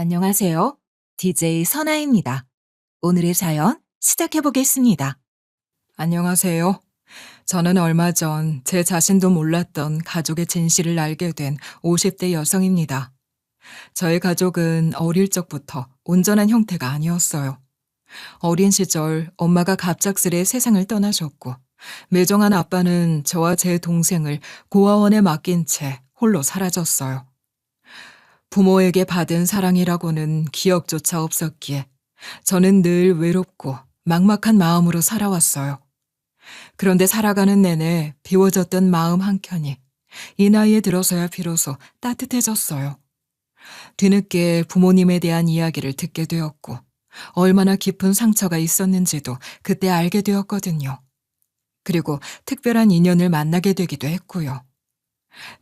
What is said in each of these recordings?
안녕하세요. DJ 선아입니다. 오늘의 사연 시작해 보겠습니다. 안녕하세요. 저는 얼마 전 제 자신도 몰랐던 가족의 진실을 알게 된 50대 여성입니다. 저희 가족은 어릴 적부터 온전한 형태가 아니었어요. 어린 시절 엄마가 갑작스레 세상을 떠나셨고, 매정한 아빠는 저와 제 동생을 고아원에 맡긴 채 홀로 사라졌어요. 부모에게 받은 사랑이라고는 기억조차 없었기에 저는 늘 외롭고 막막한 마음으로 살아왔어요. 그런데 살아가는 내내 비워졌던 마음 한켠이 이 나이에 들어서야 비로소 따뜻해졌어요. 뒤늦게 부모님에 대한 이야기를 듣게 되었고, 얼마나 깊은 상처가 있었는지도 그때 알게 되었거든요. 그리고 특별한 인연을 만나게 되기도 했고요.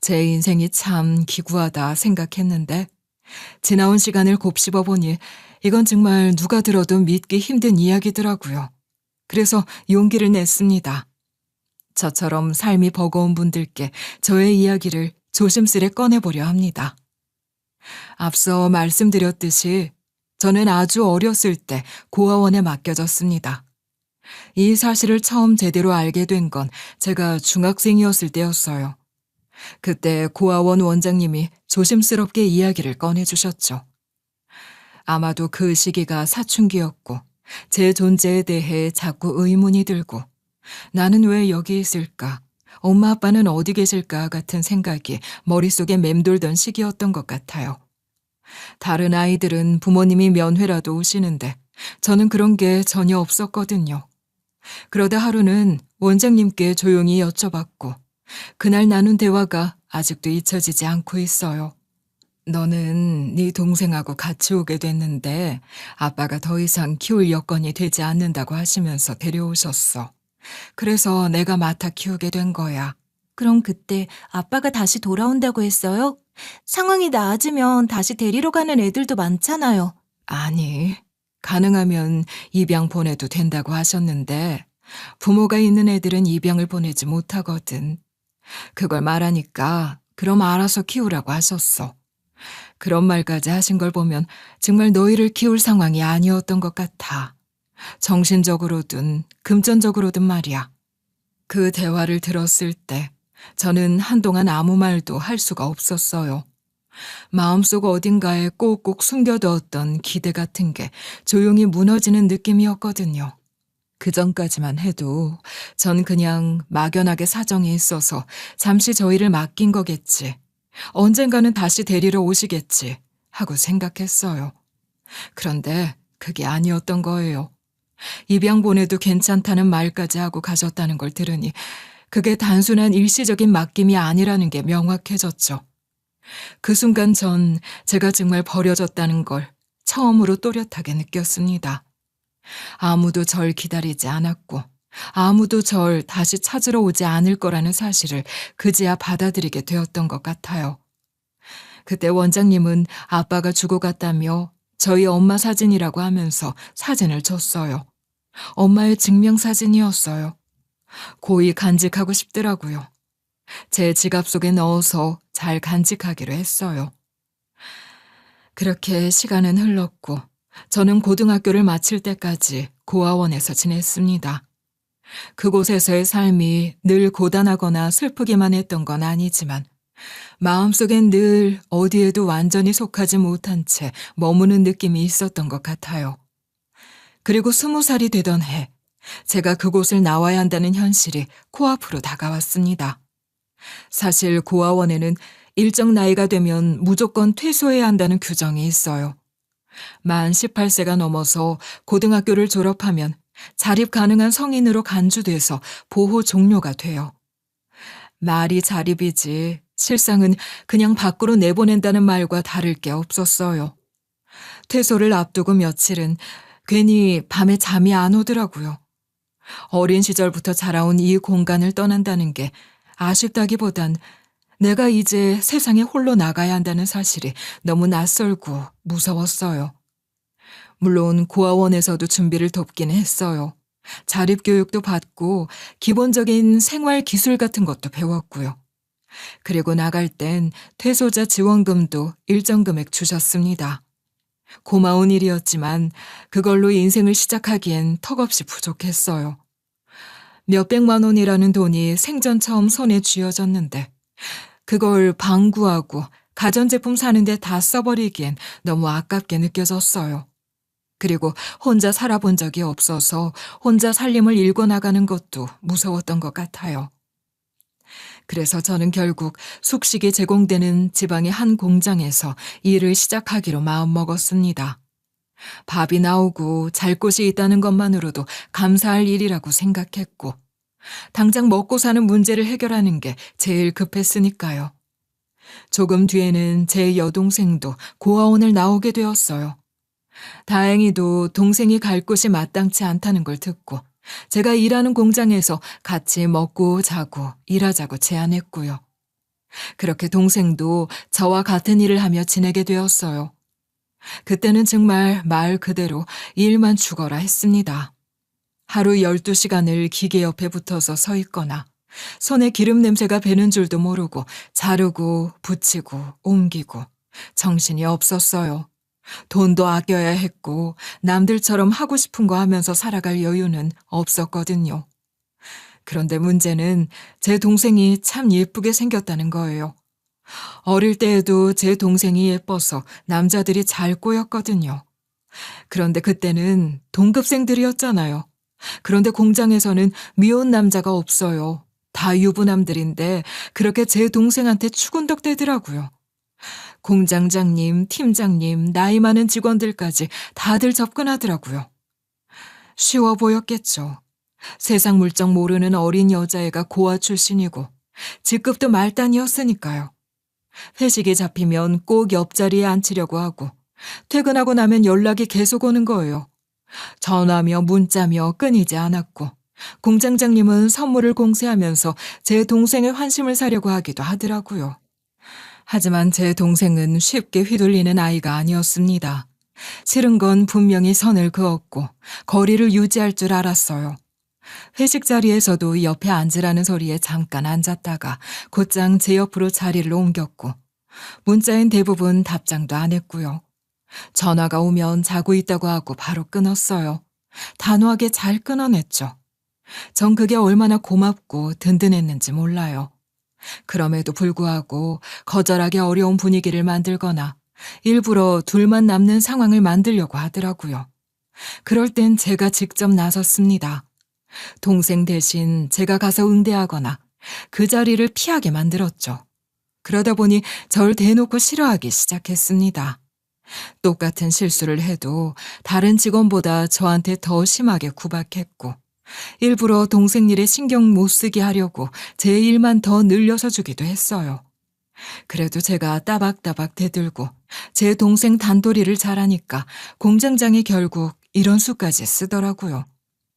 제 인생이 참 기구하다 생각했는데, 지나온 시간을 곱씹어 보니 이건 정말 누가 들어도 믿기 힘든 이야기더라고요. 그래서 용기를 냈습니다. 저처럼 삶이 버거운 분들께 저의 이야기를 조심스레 꺼내보려 합니다. 앞서 말씀드렸듯이 저는 아주 어렸을 때 고아원에 맡겨졌습니다. 이 사실을 처음 제대로 알게 된 건 제가 중학생이었을 때였어요. 그때 고아원 원장님이 조심스럽게 이야기를 꺼내주셨죠. 아마도 그 시기가 사춘기였고, 제 존재에 대해 자꾸 의문이 들고, 나는 왜 여기 있을까? 엄마 아빠는 어디 계실까? 같은 생각이 머릿속에 맴돌던 시기였던 것 같아요. 다른 아이들은 부모님이 면회라도 오시는데 저는 그런 게 전혀 없었거든요. 그러다 하루는 원장님께 조용히 여쭤봤고, 그날 나눈 대화가 아직도 잊혀지지 않고 있어요. 너는 네 동생하고 같이 오게 됐는데 아빠가 더 이상 키울 여건이 되지 않는다고 하시면서 데려오셨어. 그래서 내가 맡아 키우게 된 거야. 그럼 그때 아빠가 다시 돌아온다고 했어요? 상황이 나아지면 다시 데리러 가는 애들도 많잖아요. 아니, 가능하면 입양 보내도 된다고 하셨는데 부모가 있는 애들은 입양을 보내지 못하거든. 그걸 말하니까 그럼 알아서 키우라고 하셨어. 그런 말까지 하신 걸 보면 정말 너희를 키울 상황이 아니었던 것 같아. 정신적으로든 금전적으로든 말이야. 그 대화를 들었을 때 저는 한동안 아무 말도 할 수가 없었어요. 마음속 어딘가에 꼭꼭 숨겨두었던 기대 같은 게 조용히 무너지는 느낌이었거든요. 그전까지만 해도 전 그냥 막연하게 사정이 있어서 잠시 저희를 맡긴 거겠지. 언젠가는 다시 데리러 오시겠지 하고 생각했어요. 그런데 그게 아니었던 거예요. 입양 보내도 괜찮다는 말까지 하고 가셨다는 걸 들으니 그게 단순한 일시적인 맡김이 아니라는 게 명확해졌죠. 그 순간 전 제가 정말 버려졌다는 걸 처음으로 또렷하게 느꼈습니다. 아무도 절 기다리지 않았고 아무도 절 다시 찾으러 오지 않을 거라는 사실을 그제야 받아들이게 되었던 것 같아요. 그때 원장님은 아빠가 죽어갔다며 저희 엄마 사진이라고 하면서 사진을 줬어요. 엄마의 증명사진이었어요. 고이 간직하고 싶더라고요. 제 지갑 속에 넣어서 잘 간직하기로 했어요. 그렇게 시간은 흘렀고 저는 고등학교를 마칠 때까지 고아원에서 지냈습니다. 그곳에서의 삶이 늘 고단하거나 슬프기만 했던 건 아니지만 마음속엔 늘 어디에도 완전히 속하지 못한 채 머무는 느낌이 있었던 것 같아요. 그리고 20살이 되던 해, 제가 그곳을 나와야 한다는 현실이 코앞으로 다가왔습니다. 사실 고아원에는 일정 나이가 되면 무조건 퇴소해야 한다는 규정이 있어요. 만 18세가 넘어서 고등학교를 졸업하면 자립 가능한 성인으로 간주돼서 보호 종료가 돼요. 말이 자립이지 실상은 그냥 밖으로 내보낸다는 말과 다를 게 없었어요. 퇴소를 앞두고 며칠은 괜히 밤에 잠이 안 오더라고요. 어린 시절부터 자라온 이 공간을 떠난다는 게 아쉽다기보단 내가 이제 세상에 홀로 나가야 한다는 사실이 너무 낯설고 무서웠어요. 물론 고아원에서도 준비를 돕긴 했어요. 자립교육도 받고 기본적인 생활 기술 같은 것도 배웠고요. 그리고 나갈 땐 퇴소자 지원금도 일정 금액 주셨습니다. 고마운 일이었지만 그걸로 인생을 시작하기엔 턱없이 부족했어요. 몇백만 원이라는 돈이 생전 처음 손에 쥐어졌는데 그걸 방구하고 가전제품 사는데 다 써버리기엔 너무 아깝게 느껴졌어요. 그리고 혼자 살아본 적이 없어서 혼자 살림을 일궈나가는 것도 무서웠던 것 같아요. 그래서 저는 결국 숙식이 제공되는 지방의 한 공장에서 일을 시작하기로 마음먹었습니다. 밥이 나오고 잘 곳이 있다는 것만으로도 감사할 일이라고 생각했고, 당장 먹고 사는 문제를 해결하는 게 제일 급했으니까요. 조금 뒤에는 제 여동생도 고아원을 나오게 되었어요. 다행히도 동생이 갈 곳이 마땅치 않다는 걸 듣고 제가 일하는 공장에서 같이 먹고 자고 일하자고 제안했고요. 그렇게 동생도 저와 같은 일을 하며 지내게 되었어요. 그때는 정말 말 그대로 일만 죽어라 했습니다. 하루 12시간을 기계 옆에 붙어서 서 있거나 손에 기름 냄새가 배는 줄도 모르고 자르고 붙이고 옮기고 정신이 없었어요. 돈도 아껴야 했고 남들처럼 하고 싶은 거 하면서 살아갈 여유는 없었거든요. 그런데 문제는 제 동생이 참 예쁘게 생겼다는 거예요. 어릴 때에도 제 동생이 예뻐서 남자들이 잘 꼬였거든요. 그런데 그때는 동급생들이었잖아요. 그런데 공장에서는 미혼 남자가 없어요. 다 유부남들인데 그렇게 제 동생한테 추근덕대더라고요. 공장장님, 팀장님, 나이 많은 직원들까지 다들 접근하더라고요. 쉬워 보였겠죠. 세상 물정 모르는 어린 여자애가 고아 출신이고 직급도 말단이었으니까요. 회식이 잡히면 꼭 옆자리에 앉히려고 하고 퇴근하고 나면 연락이 계속 오는 거예요. 전화며 문자며 끊이지 않았고 공장장님은 선물을 공세하면서 제 동생의 환심을 사려고 하기도 하더라고요. 하지만 제 동생은 쉽게 휘둘리는 아이가 아니었습니다. 싫은 건 분명히 선을 그었고 거리를 유지할 줄 알았어요. 회식 자리에서도 옆에 앉으라는 소리에 잠깐 앉았다가 곧장 제 옆으로 자리를 옮겼고 문자엔 대부분 답장도 안 했고요. 전화가 오면 자고 있다고 하고 바로 끊었어요. 단호하게 잘 끊어냈죠. 전 그게 얼마나 고맙고 든든했는지 몰라요. 그럼에도 불구하고 거절하기 어려운 분위기를 만들거나 일부러 둘만 남는 상황을 만들려고 하더라고요. 그럴 땐 제가 직접 나섰습니다. 동생 대신 제가 가서 응대하거나 그 자리를 피하게 만들었죠. 그러다 보니 절 대놓고 싫어하기 시작했습니다. 똑같은 실수를 해도 다른 직원보다 저한테 더 심하게 구박했고 일부러 동생 일에 신경 못 쓰게 하려고 제 일만 더 늘려서 주기도 했어요. 그래도 제가 따박따박 대들고 제 동생 단도리를 잘하니까 공장장이 결국 이런 수까지 쓰더라고요.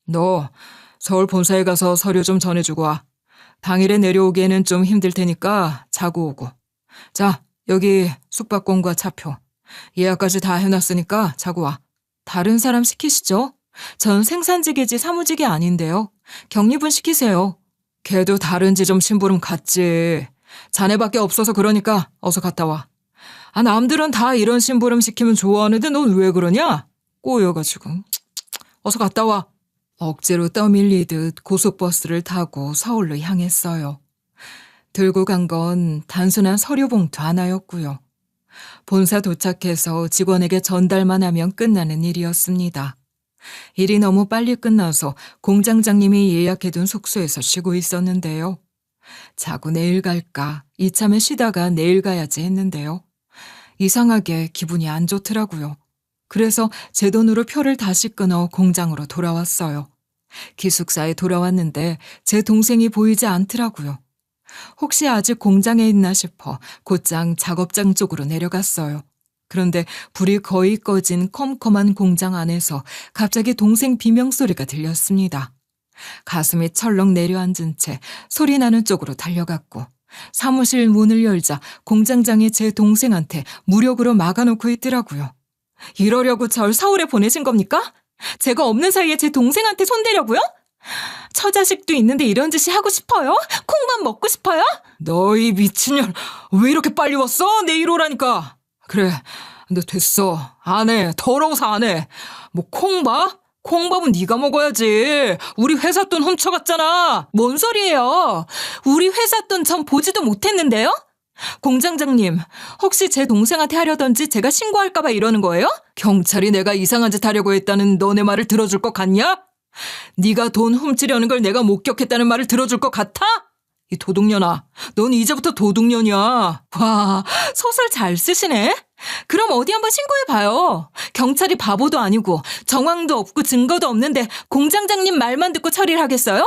너 서울 본사에 가서 서류 좀 전해주고 와. 당일에 내려오기에는 좀 힘들 테니까 자고 오고. 자, 여기 숙박권과 차표. 예약까지 다 해놨으니까 자고 와. 다른 사람 시키시죠? 전 생산직이지 사무직이 아닌데요. 격리분 시키세요. 걔도 다른 지점 심부름 갔지. 자네밖에 없어서 그러니까 어서 갔다 와. 아, 남들은 다 이런 심부름 시키면 좋아하는데 넌 왜 그러냐? 꼬여가지고. 어서 갔다 와. 억지로 떠밀리듯 고속버스를 타고 서울로 향했어요. 들고 간 건 단순한 서류 봉투 하나였고요. 본사 도착해서 직원에게 전달만 하면 끝나는 일이었습니다. 일이 너무 빨리 끝나서 공장장님이 예약해둔 숙소에서 쉬고 있었는데요. 자고 내일 갈까 이참에 쉬다가 내일 가야지 했는데요. 이상하게 기분이 안 좋더라고요. 그래서 제 돈으로 표를 다시 끊어 공장으로 돌아왔어요. 기숙사에 돌아왔는데 제 동생이 보이지 않더라고요. 혹시 아직 공장에 있나 싶어 곧장 작업장 쪽으로 내려갔어요. 그런데 불이 거의 꺼진 컴컴한 공장 안에서 갑자기 동생 비명소리가 들렸습니다. 가슴이 철렁 내려앉은 채 소리 나는 쪽으로 달려갔고 사무실 문을 열자 공장장이 제 동생한테 무력으로 막아놓고 있더라고요. 이러려고 절 서울에 보내신 겁니까? 제가 없는 사이에 제 동생한테 손대려고요? 처자식도 있는데 이런 짓이 하고 싶어요? 콩만 먹고 싶어요? 너희 미친년, 왜 이렇게 빨리 왔어? 내일 오라니까. 그래, 근데 됐어. 안 해. 더러워서 안 해. 뭐 콩밥? 콩밥은 네가 먹어야지. 우리 회사 돈 훔쳐갔잖아. 뭔 소리예요? 우리 회사 돈 전 보지도 못했는데요? 공장장님, 혹시 제 동생한테 하려던지 제가 신고할까봐 이러는 거예요? 경찰이 내가 이상한 짓 하려고 했다는 너네 말을 들어줄 것 같냐? 네가 돈 훔치려는 걸 내가 목격했다는 말을 들어줄 것 같아? 이 도둑년아, 넌 이제부터 도둑년이야. 와, 소설 잘 쓰시네? 그럼 어디 한번 신고해봐요. 경찰이 바보도 아니고 정황도 없고 증거도 없는데 공장장님 말만 듣고 처리를 하겠어요?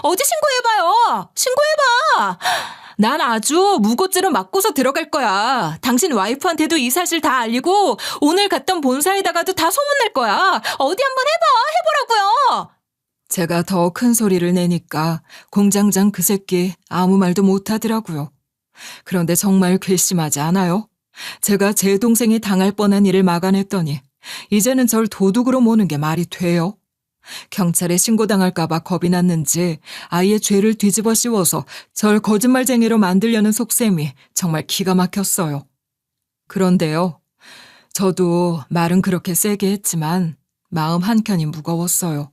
어디 신고해봐요. 신고해봐. 난 아주 무고죄로 맞고서 들어갈 거야. 당신 와이프한테도 이 사실 다 알리고 오늘 갔던 본사에다가도 다 소문낼 거야. 어디 한번 해보라고요. 제가 더 큰 소리를 내니까 공장장 그 새끼 아무 말도 못하더라고요. 그런데 정말 괘씸하지 않아요? 제가 제 동생이 당할 뻔한 일을 막아냈더니 이제는 절 도둑으로 모는 게 말이 돼요? 경찰에 신고당할까봐 겁이 났는지 아예 죄를 뒤집어 씌워서 절 거짓말쟁이로 만들려는 속셈이 정말 기가 막혔어요. 그런데요, 저도 말은 그렇게 세게 했지만 마음 한켠이 무거웠어요.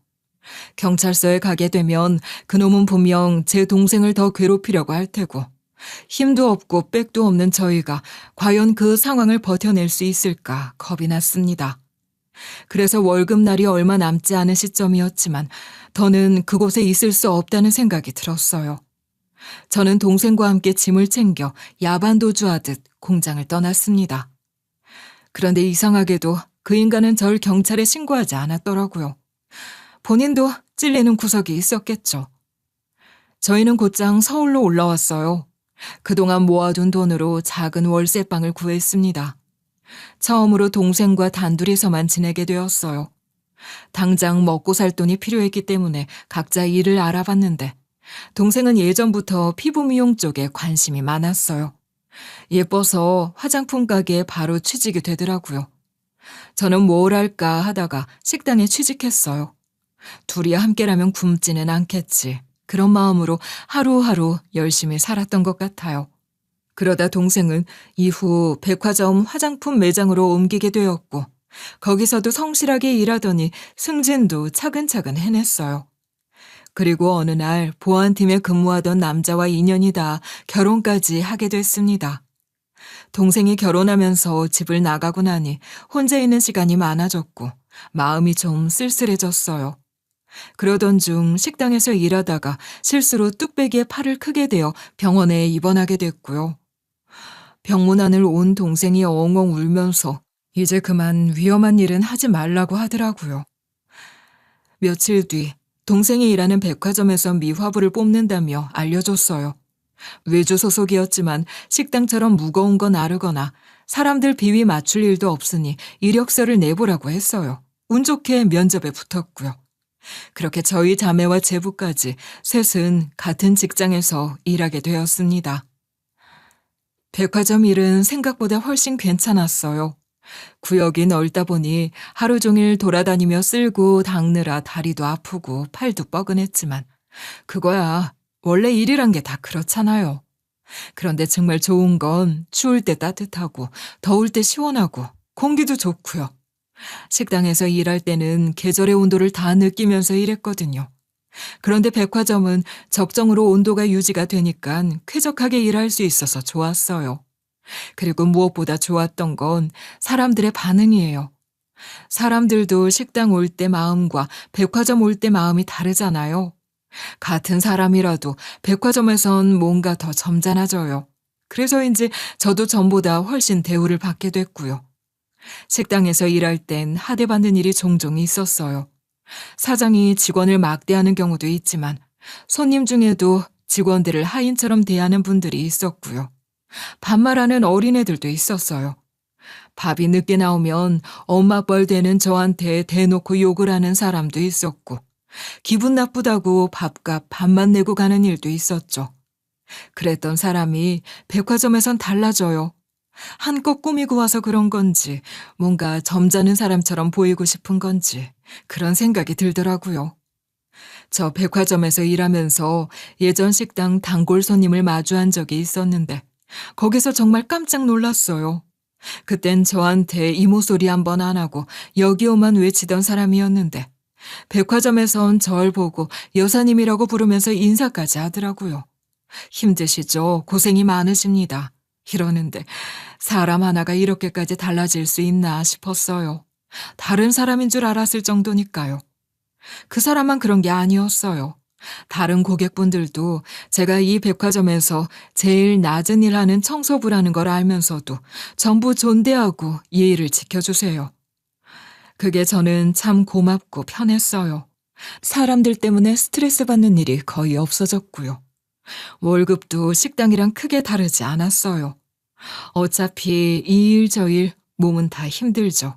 경찰서에 가게 되면 그놈은 분명 제 동생을 더 괴롭히려고 할 테고 힘도 없고 백도 없는 저희가 과연 그 상황을 버텨낼 수 있을까 겁이 났습니다. 그래서 월급날이 얼마 남지 않은 시점이었지만 더는 그곳에 있을 수 없다는 생각이 들었어요. 저는 동생과 함께 짐을 챙겨 야반도주하듯 공장을 떠났습니다. 그런데 이상하게도 그 인간은 절 경찰에 신고하지 않았더라고요. 본인도 찔리는 구석이 있었겠죠. 저희는 곧장 서울로 올라왔어요. 그동안 모아둔 돈으로 작은 월세방을 구했습니다. 처음으로 동생과 단둘이서만 지내게 되었어요. 당장 먹고 살 돈이 필요했기 때문에 각자 일을 알아봤는데 동생은 예전부터 피부 미용 쪽에 관심이 많았어요. 예뻐서 화장품 가게에 바로 취직이 되더라고요. 저는 뭘 할까 하다가 식당에 취직했어요. 둘이 함께라면 굶지는 않겠지. 그런 마음으로 하루하루 열심히 살았던 것 같아요. 그러다 동생은 이후 백화점 화장품 매장으로 옮기게 되었고 거기서도 성실하게 일하더니 승진도 차근차근 해냈어요. 그리고 어느 날 보안팀에 근무하던 남자와 인연이 닿아 결혼까지 하게 됐습니다. 동생이 결혼하면서 집을 나가고 나니 혼자 있는 시간이 많아졌고 마음이 좀 쓸쓸해졌어요. 그러던 중 식당에서 일하다가 실수로 뚝배기에 팔을 크게 대어 병원에 입원하게 됐고요. 병문안을 온 동생이 엉엉 울면서 이제 그만 위험한 일은 하지 말라고 하더라고요. 며칠 뒤 동생이 일하는 백화점에서 미화부를 뽑는다며 알려줬어요. 외주 소속이었지만 식당처럼 무거운 건 아르거나 사람들 비위 맞출 일도 없으니 이력서를 내보라고 했어요. 운 좋게 면접에 붙었고요. 그렇게 저희 자매와 제부까지 셋은 같은 직장에서 일하게 되었습니다. 백화점 일은 생각보다 훨씬 괜찮았어요. 구역이 넓다 보니 하루 종일 돌아다니며 쓸고 닦느라 다리도 아프고 팔도 뻐근했지만 그거야 원래 일이란 게 다 그렇잖아요. 그런데 정말 좋은 건 추울 때 따뜻하고 더울 때 시원하고 공기도 좋고요. 식당에서 일할 때는 계절의 온도를 다 느끼면서 일했거든요. 그런데 백화점은 적정으로 온도가 유지가 되니까 쾌적하게 일할 수 있어서 좋았어요. 그리고 무엇보다 좋았던 건 사람들의 반응이에요. 사람들도 식당 올 때 마음과 백화점 올 때 마음이 다르잖아요. 같은 사람이라도 백화점에선 뭔가 더 점잖아져요. 그래서인지 저도 전보다 훨씬 대우를 받게 됐고요. 식당에서 일할 땐 하대받는 일이 종종 있었어요. 사장이 직원을 막대하는 경우도 있지만 손님 중에도 직원들을 하인처럼 대하는 분들이 있었고요. 반말하는 어린애들도 있었어요. 밥이 늦게 나오면 엄마 뻘 되는 저한테 대놓고 욕을 하는 사람도 있었고 기분 나쁘다고 밥값 반만 내고 가는 일도 있었죠. 그랬던 사람이 백화점에선 달라져요. 한껏 꾸미고 와서 그런 건지 뭔가 점잖은 사람처럼 보이고 싶은 건지 그런 생각이 들더라고요. 저 백화점에서 일하면서 예전 식당 단골 손님을 마주한 적이 있었는데 거기서 정말 깜짝 놀랐어요. 그땐 저한테 이모 소리 한 번 안 하고 여기요만 외치던 사람이었는데 백화점에선 절 보고 여사님이라고 부르면서 인사까지 하더라고요. 힘드시죠? 고생이 많으십니다. 이러는데 사람 하나가 이렇게까지 달라질 수 있나 싶었어요. 다른 사람인 줄 알았을 정도니까요. 그 사람만 그런 게 아니었어요. 다른 고객분들도 제가 이 백화점에서 제일 낮은 일 하는 청소부라는 걸 알면서도 전부 존대하고 예의를 지켜주세요. 그게 저는 참 고맙고 편했어요. 사람들 때문에 스트레스 받는 일이 거의 없어졌고요. 월급도 식당이랑 크게 다르지 않았어요. 어차피 이 일 저 일 몸은 다 힘들죠.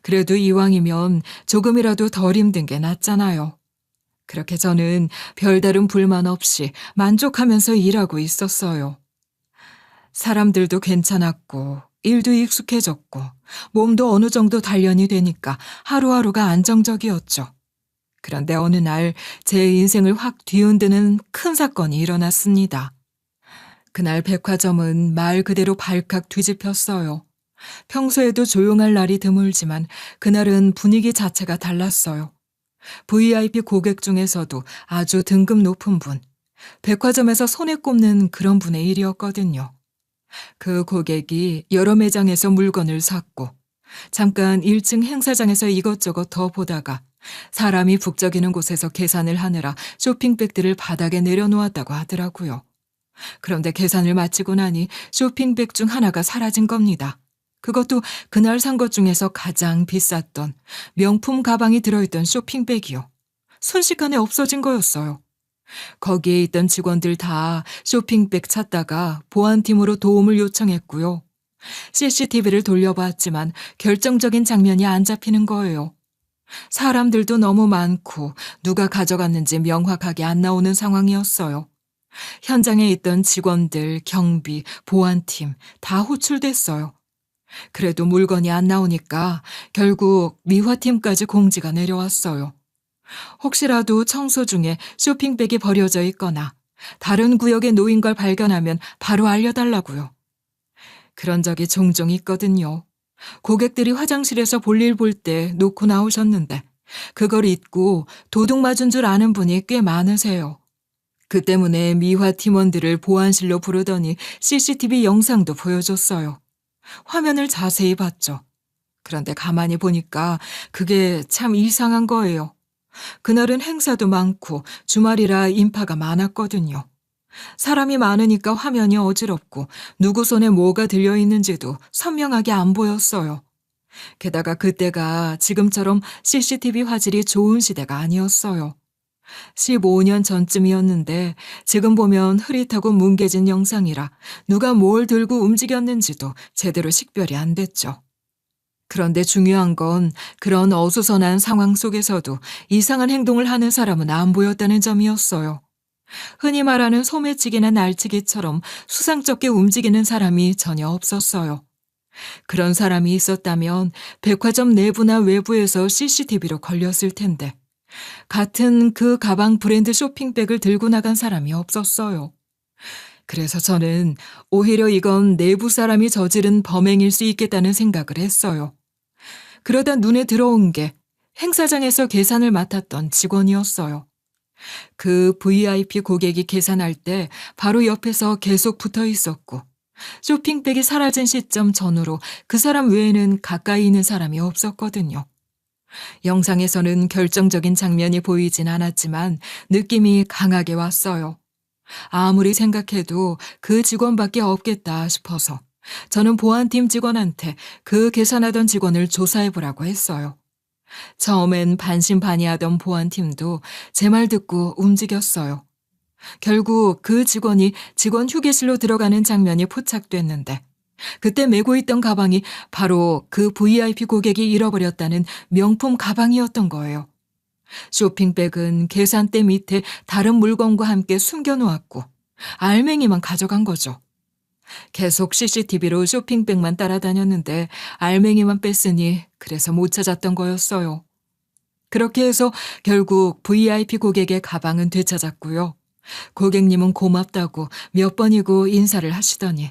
그래도 이왕이면 조금이라도 덜 힘든 게 낫잖아요. 그렇게 저는 별다른 불만 없이 만족하면서 일하고 있었어요. 사람들도 괜찮았고 일도 익숙해졌고 몸도 어느 정도 단련이 되니까 하루하루가 안정적이었죠. 그런데 어느 날 제 인생을 확 뒤흔드는 큰 사건이 일어났습니다. 그날 백화점은 말 그대로 발칵 뒤집혔어요. 평소에도 조용할 날이 드물지만 그날은 분위기 자체가 달랐어요. VIP 고객 중에서도 아주 등급 높은 분, 백화점에서 손에 꼽는 그런 분의 일이었거든요. 그 고객이 여러 매장에서 물건을 샀고 잠깐 1층 행사장에서 이것저것 더 보다가 사람이 북적이는 곳에서 계산을 하느라 쇼핑백들을 바닥에 내려놓았다고 하더라고요. 그런데 계산을 마치고 나니 쇼핑백 중 하나가 사라진 겁니다. 그것도 그날 산 것 중에서 가장 비쌌던 명품 가방이 들어있던 쇼핑백이요. 순식간에 없어진 거였어요. 거기에 있던 직원들 다 쇼핑백 찾다가 보안팀으로 도움을 요청했고요. CCTV를 돌려봤지만 결정적인 장면이 안 잡히는 거예요. 사람들도 너무 많고 누가 가져갔는지 명확하게 안 나오는 상황이었어요. 현장에 있던 직원들, 경비, 보안팀 다 호출됐어요. 그래도 물건이 안 나오니까 결국 미화팀까지 공지가 내려왔어요. 혹시라도 청소 중에 쇼핑백이 버려져 있거나 다른 구역에 놓인 걸 발견하면 바로 알려달라고요. 그런 적이 종종 있거든요. 고객들이 화장실에서 볼일 볼 때 놓고 나오셨는데 그걸 잊고 도둑 맞은 줄 아는 분이 꽤 많으세요. 그 때문에 미화 팀원들을 보안실로 부르더니 CCTV 영상도 보여줬어요. 화면을 자세히 봤죠. 그런데 가만히 보니까 그게 참 이상한 거예요. 그날은 행사도 많고 주말이라 인파가 많았거든요. 사람이 많으니까 화면이 어지럽고 누구 손에 뭐가 들려있는지도 선명하게 안 보였어요. 게다가 그때가 지금처럼 CCTV 화질이 좋은 시대가 아니었어요. 15년 전쯤이었는데 지금 보면 흐릿하고 뭉개진 영상이라 누가 뭘 들고 움직였는지도 제대로 식별이 안 됐죠. 그런데 중요한 건 그런 어수선한 상황 속에서도 이상한 행동을 하는 사람은 안 보였다는 점이었어요. 흔히 말하는 소매치기나 날치기처럼 수상쩍게 움직이는 사람이 전혀 없었어요. 그런 사람이 있었다면 백화점 내부나 외부에서 CCTV로 걸렸을 텐데 같은 그 가방 브랜드 쇼핑백을 들고 나간 사람이 없었어요. 그래서 저는 오히려 이건 내부 사람이 저지른 범행일 수 있겠다는 생각을 했어요. 그러다 눈에 들어온 게 행사장에서 계산을 맡았던 직원이었어요. 그 VIP 고객이 계산할 때 바로 옆에서 계속 붙어 있었고 쇼핑백이 사라진 시점 전후로 그 사람 외에는 가까이 있는 사람이 없었거든요. 영상에서는 결정적인 장면이 보이진 않았지만 느낌이 강하게 왔어요. 아무리 생각해도 그 직원밖에 없겠다 싶어서 저는 보안팀 직원한테 그 계산하던 직원을 조사해보라고 했어요. 처음엔 반신반의하던 보안팀도 제 말 듣고 움직였어요. 결국 그 직원이 직원 휴게실로 들어가는 장면이 포착됐는데 그때 메고 있던 가방이 바로 그 VIP 고객이 잃어버렸다는 명품 가방이었던 거예요. 쇼핑백은 계산대 밑에 다른 물건과 함께 숨겨놓았고 알맹이만 가져간 거죠. 계속 CCTV로 쇼핑백만 따라다녔는데 알맹이만 뺐으니 그래서 못 찾았던 거였어요. 그렇게 해서 결국 VIP 고객의 가방은 되찾았고요. 고객님은 고맙다고 몇 번이고 인사를 하시더니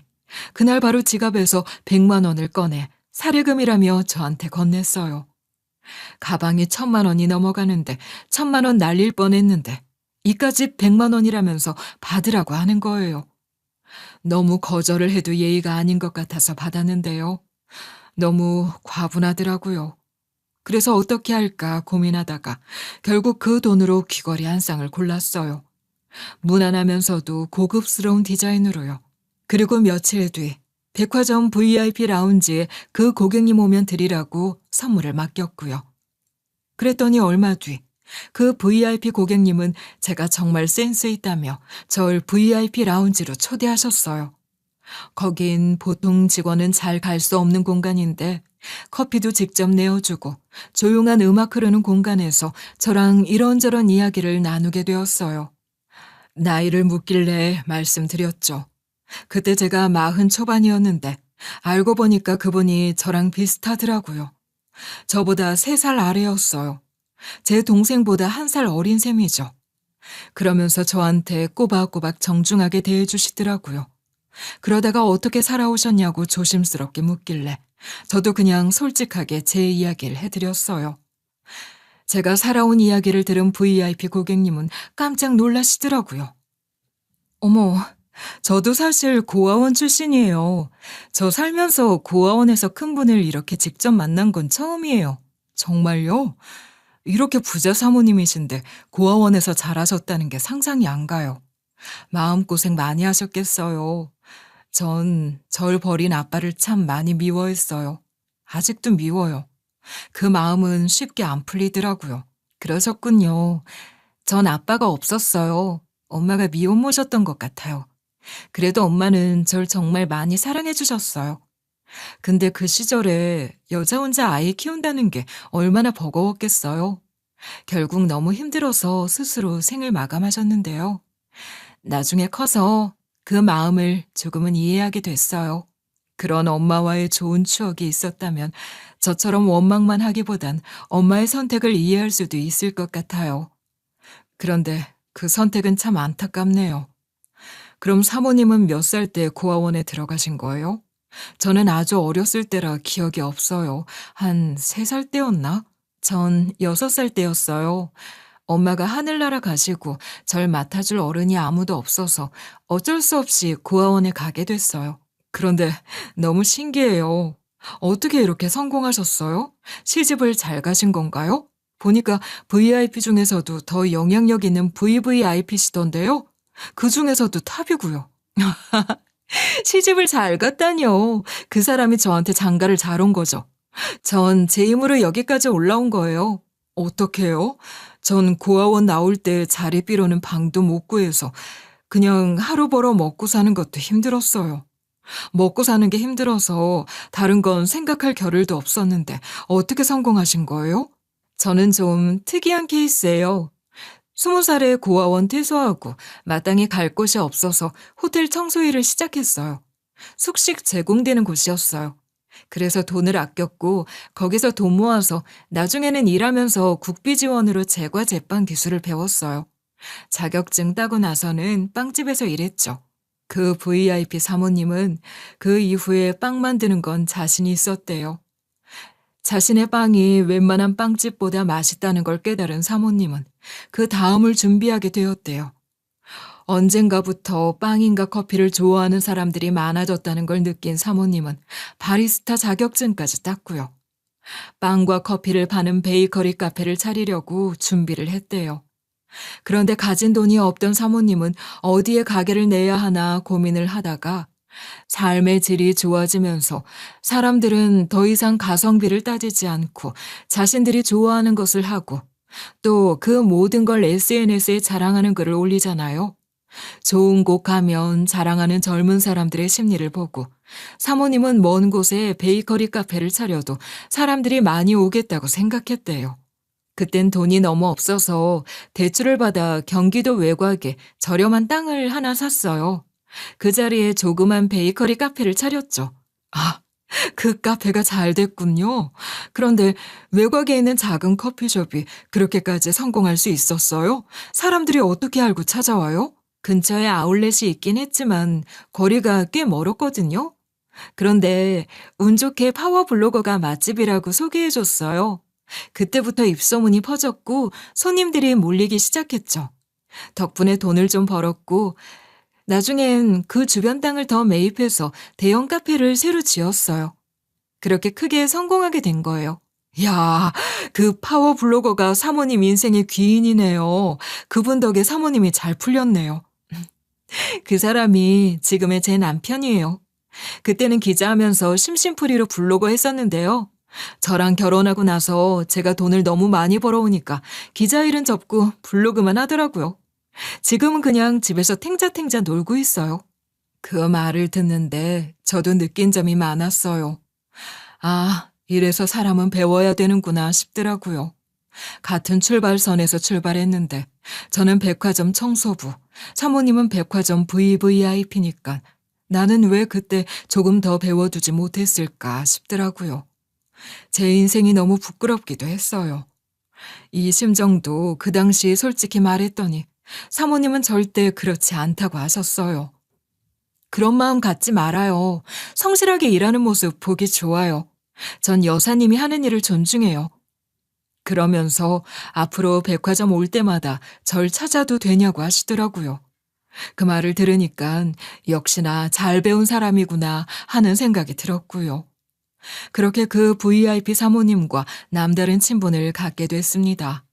그날 바로 지갑에서 100만 원을 꺼내 사례금이라며 저한테 건넸어요. 가방이 1,000만 원이 넘어가는데 1,000만 원 날릴 뻔했는데 이까지 100만 원이라면서 받으라고 하는 거예요. 너무 거절을 해도 예의가 아닌 것 같아서 받았는데요. 너무 과분하더라고요. 그래서 어떻게 할까 고민하다가 결국 그 돈으로 귀걸이 한 쌍을 골랐어요. 무난하면서도 고급스러운 디자인으로요. 그리고 며칠 뒤 백화점 VIP 라운지에 그 고객님 오면 드리라고 선물을 맡겼고요. 그랬더니 얼마 뒤 그 VIP 고객님은 제가 정말 센스 있다며 절 VIP 라운지로 초대하셨어요. 거긴 보통 직원은 잘 갈 수 없는 공간인데 커피도 직접 내어주고 조용한 음악 흐르는 공간에서 저랑 이런저런 이야기를 나누게 되었어요. 나이를 묻길래 말씀드렸죠. 그때 제가 40 초반이었는데 알고 보니까 그분이 저랑 비슷하더라고요. 저보다 3살 아래였어요. 제 동생보다 1살 어린 셈이죠. 그러면서 저한테 꼬박꼬박 정중하게 대해주시더라고요. 그러다가 어떻게 살아오셨냐고 조심스럽게 묻길래 저도 그냥 솔직하게 제 이야기를 해드렸어요. 제가 살아온 이야기를 들은 VIP 고객님은 깜짝 놀라시더라고요. 어머, 저도 사실 고아원 출신이에요. 저 살면서 고아원에서 큰 분을 이렇게 직접 만난 건 처음이에요. 정말요? 이렇게 부자 사모님이신데 고아원에서 자라셨다는 게 상상이 안 가요. 마음고생 많이 하셨겠어요. 전 절 버린 아빠를 참 많이 미워했어요. 아직도 미워요. 그 마음은 쉽게 안 풀리더라고요. 그러셨군요. 전 아빠가 없었어요. 엄마가 미혼모셨던 것 같아요. 그래도 엄마는 절 정말 많이 사랑해 주셨어요. 근데 그 시절에 여자 혼자 아이 키운다는 게 얼마나 버거웠겠어요. 결국 너무 힘들어서 스스로 생을 마감하셨는데요. 나중에 커서 그 마음을 조금은 이해하게 됐어요. 그런 엄마와의 좋은 추억이 있었다면 저처럼 원망만 하기보단 엄마의 선택을 이해할 수도 있을 것 같아요. 그런데 그 선택은 참 안타깝네요. 그럼 사모님은 몇 살 때 고아원에 들어가신 거예요? 저는 아주 어렸을 때라 기억이 없어요. 한 3살 때였나? 전 6살 때였어요. 엄마가 하늘나라 가시고 절 맡아줄 어른이 아무도 없어서 어쩔 수 없이 고아원에 가게 됐어요. 그런데 너무 신기해요. 어떻게 이렇게 성공하셨어요? 시집을 잘 가신 건가요? 보니까 VIP 중에서도 더 영향력 있는 VVIP시던데요? 그 중에서도 탑이고요. 시집을 잘 갔다니요. 그 사람이 저한테 장가를 잘 온 거죠. 전 제 힘으로 여기까지 올라온 거예요. 어떡해요? 전 고아원 나올 때 자리비로는 방도 못 구해서 그냥 하루 벌어 먹고 사는 것도 힘들었어요. 먹고 사는 게 힘들어서 다른 건 생각할 겨를도 없었는데 어떻게 성공하신 거예요? 저는 좀 특이한 케이스예요. 20살에 고아원 퇴소하고 마땅히 갈 곳이 없어서 호텔 청소 일을 시작했어요. 숙식 제공되는 곳이었어요. 그래서 돈을 아꼈고 거기서 돈 모아서 나중에는 일하면서 국비 지원으로 제과 제빵 기술을 배웠어요. 자격증 따고 나서는 빵집에서 일했죠. 그 VIP 사모님은 그 이후에 빵 만드는 건 자신이 있었대요. 자신의 빵이 웬만한 빵집보다 맛있다는 걸 깨달은 사모님은 그 다음을 준비하게 되었대요. 언젠가부터 빵인가 커피를 좋아하는 사람들이 많아졌다는 걸 느낀 사모님은 바리스타 자격증까지 땄고요. 빵과 커피를 파는 베이커리 카페를 차리려고 준비를 했대요. 그런데 가진 돈이 없던 사모님은 어디에 가게를 내야 하나 고민을 하다가 삶의 질이 좋아지면서 사람들은 더 이상 가성비를 따지지 않고 자신들이 좋아하는 것을 하고 또 그 모든 걸 SNS에 자랑하는 글을 올리잖아요. 좋은 곳 가면 자랑하는 젊은 사람들의 심리를 보고 사모님은 먼 곳에 베이커리 카페를 차려도 사람들이 많이 오겠다고 생각했대요. 그땐 돈이 너무 없어서 대출을 받아 경기도 외곽에 저렴한 땅을 하나 샀어요. 그 자리에 조그만 베이커리 카페를 차렸죠. 아, 그 카페가 잘 됐군요. 그런데 외곽에 있는 작은 커피숍이 그렇게까지 성공할 수 있었어요? 사람들이 어떻게 알고 찾아와요? 근처에 아울렛이 있긴 했지만 거리가 꽤 멀었거든요. 그런데 운 좋게 파워블로거가 맛집이라고 소개해줬어요. 그때부터 입소문이 퍼졌고 손님들이 몰리기 시작했죠. 덕분에 돈을 좀 벌었고 나중엔 그 주변 땅을 더 매입해서 대형 카페를 새로 지었어요. 그렇게 크게 성공하게 된 거예요. 야, 그 파워 블로거가 사모님 인생의 귀인이네요. 그분 덕에 사모님이 잘 풀렸네요. 그 사람이 지금의 제 남편이에요. 그때는 기자하면서 심심풀이로 블로거 했었는데요. 저랑 결혼하고 나서 제가 돈을 너무 많이 벌어오니까 기자 일은 접고 블로그만 하더라고요. 지금은 그냥 집에서 탱자탱자 놀고 있어요. 그 말을 듣는데 저도 느낀 점이 많았어요. 아, 이래서 사람은 배워야 되는구나 싶더라고요. 같은 출발선에서 출발했는데 저는 백화점 청소부, 사모님은 백화점 VVIP니까 나는 왜 그때 조금 더 배워두지 못했을까 싶더라고요. 제 인생이 너무 부끄럽기도 했어요. 이 심정도 그 당시 솔직히 말했더니 사모님은 절대 그렇지 않다고 하셨어요. 그런 마음 갖지 말아요. 성실하게 일하는 모습 보기 좋아요. 전 여사님이 하는 일을 존중해요. 그러면서 앞으로 백화점 올 때마다 절 찾아도 되냐고 하시더라고요. 그 말을 들으니까 역시나 잘 배운 사람이구나 하는 생각이 들었고요. 그렇게 그 VIP 사모님과 남다른 친분을 갖게 됐습니다.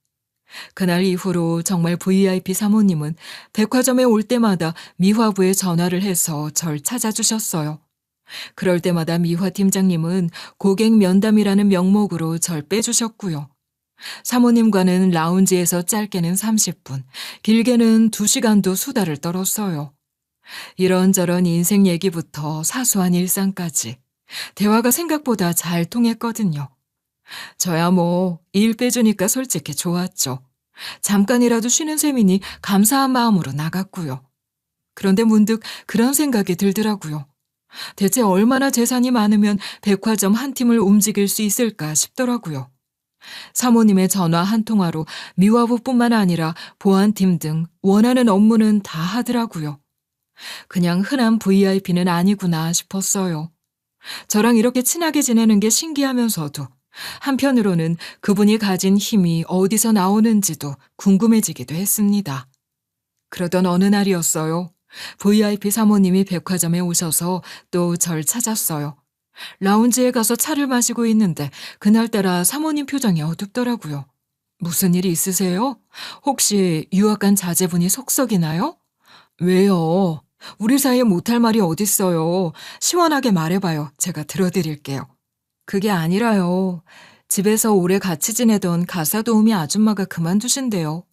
그날 이후로 정말 VIP 사모님은 백화점에 올 때마다 미화부에 전화를 해서 절 찾아주셨어요. 그럴 때마다 미화 팀장님은 고객 면담이라는 명목으로 절 빼주셨고요. 사모님과는 라운지에서 짧게는 30분, 길게는 2시간도 수다를 떨었어요. 이런저런 인생 얘기부터 사소한 일상까지 대화가 생각보다 잘 통했거든요. 저야 뭐 일 빼주니까 솔직히 좋았죠. 잠깐이라도 쉬는 셈이니 감사한 마음으로 나갔고요. 그런데 문득 그런 생각이 들더라고요. 대체 얼마나 재산이 많으면 백화점 한 팀을 움직일 수 있을까 싶더라고요. 사모님의 전화 한 통화로 미화부뿐만 아니라 보안팀 등 원하는 업무는 다 하더라고요. 그냥 흔한 VIP는 아니구나 싶었어요. 저랑 이렇게 친하게 지내는 게 신기하면서도 한편으로는 그분이 가진 힘이 어디서 나오는지도 궁금해지기도 했습니다. 그러던 어느 날이었어요. VIP 사모님이 백화점에 오셔서 또 절 찾았어요. 라운지에 가서 차를 마시고 있는데 그날따라 사모님 표정이 어둡더라고요. 무슨 일이 있으세요? 혹시 유학 간 자제분이 속썩이나요? 왜요? 우리 사이에 못할 말이 어딨어요. 시원하게 말해봐요. 제가 들어드릴게요. 그게 아니라요. 집에서 오래 같이 지내던 가사 도우미 아줌마가 그만두신대요.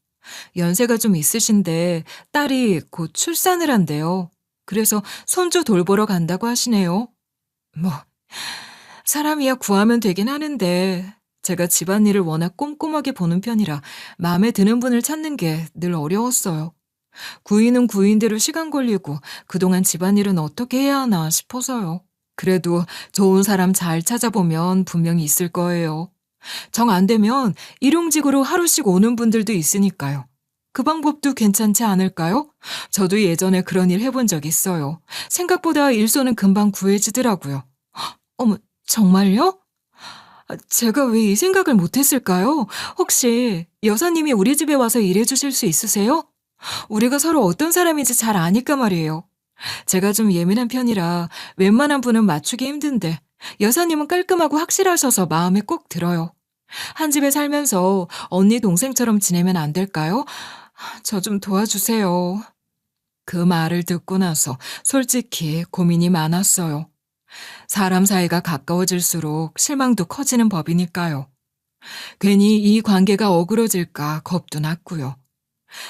연세가 좀 있으신데 딸이 곧 출산을 한대요. 그래서 손주 돌보러 간다고 하시네요. 뭐, 사람이야 구하면 되긴 하는데 제가 집안일을 워낙 꼼꼼하게 보는 편이라 마음에 드는 분을 찾는 게 늘 어려웠어요. 구인은 구인대로 시간 걸리고 그동안 집안일은 어떻게 해야 하나 싶어서요. 그래도 좋은 사람 잘 찾아보면 분명히 있을 거예요. 정 안 되면 일용직으로 하루씩 오는 분들도 있으니까요. 그 방법도 괜찮지 않을까요? 저도 예전에 그런 일 해본 적 있어요. 생각보다 일손은 금방 구해지더라고요. 어머, 정말요? 제가 왜 이 생각을 못했을까요? 혹시 여사님이 우리 집에 와서 일해주실 수 있으세요? 우리가 서로 어떤 사람인지 잘 아니까 말이에요. 제가 좀 예민한 편이라 웬만한 분은 맞추기 힘든데 여사님은 깔끔하고 확실하셔서 마음에 꼭 들어요. 한 집에 살면서 언니 동생처럼 지내면 안 될까요? 저 좀 도와주세요. 그 말을 듣고 나서 솔직히 고민이 많았어요. 사람 사이가 가까워질수록 실망도 커지는 법이니까요. 괜히 이 관계가 어그러질까 겁도 났고요.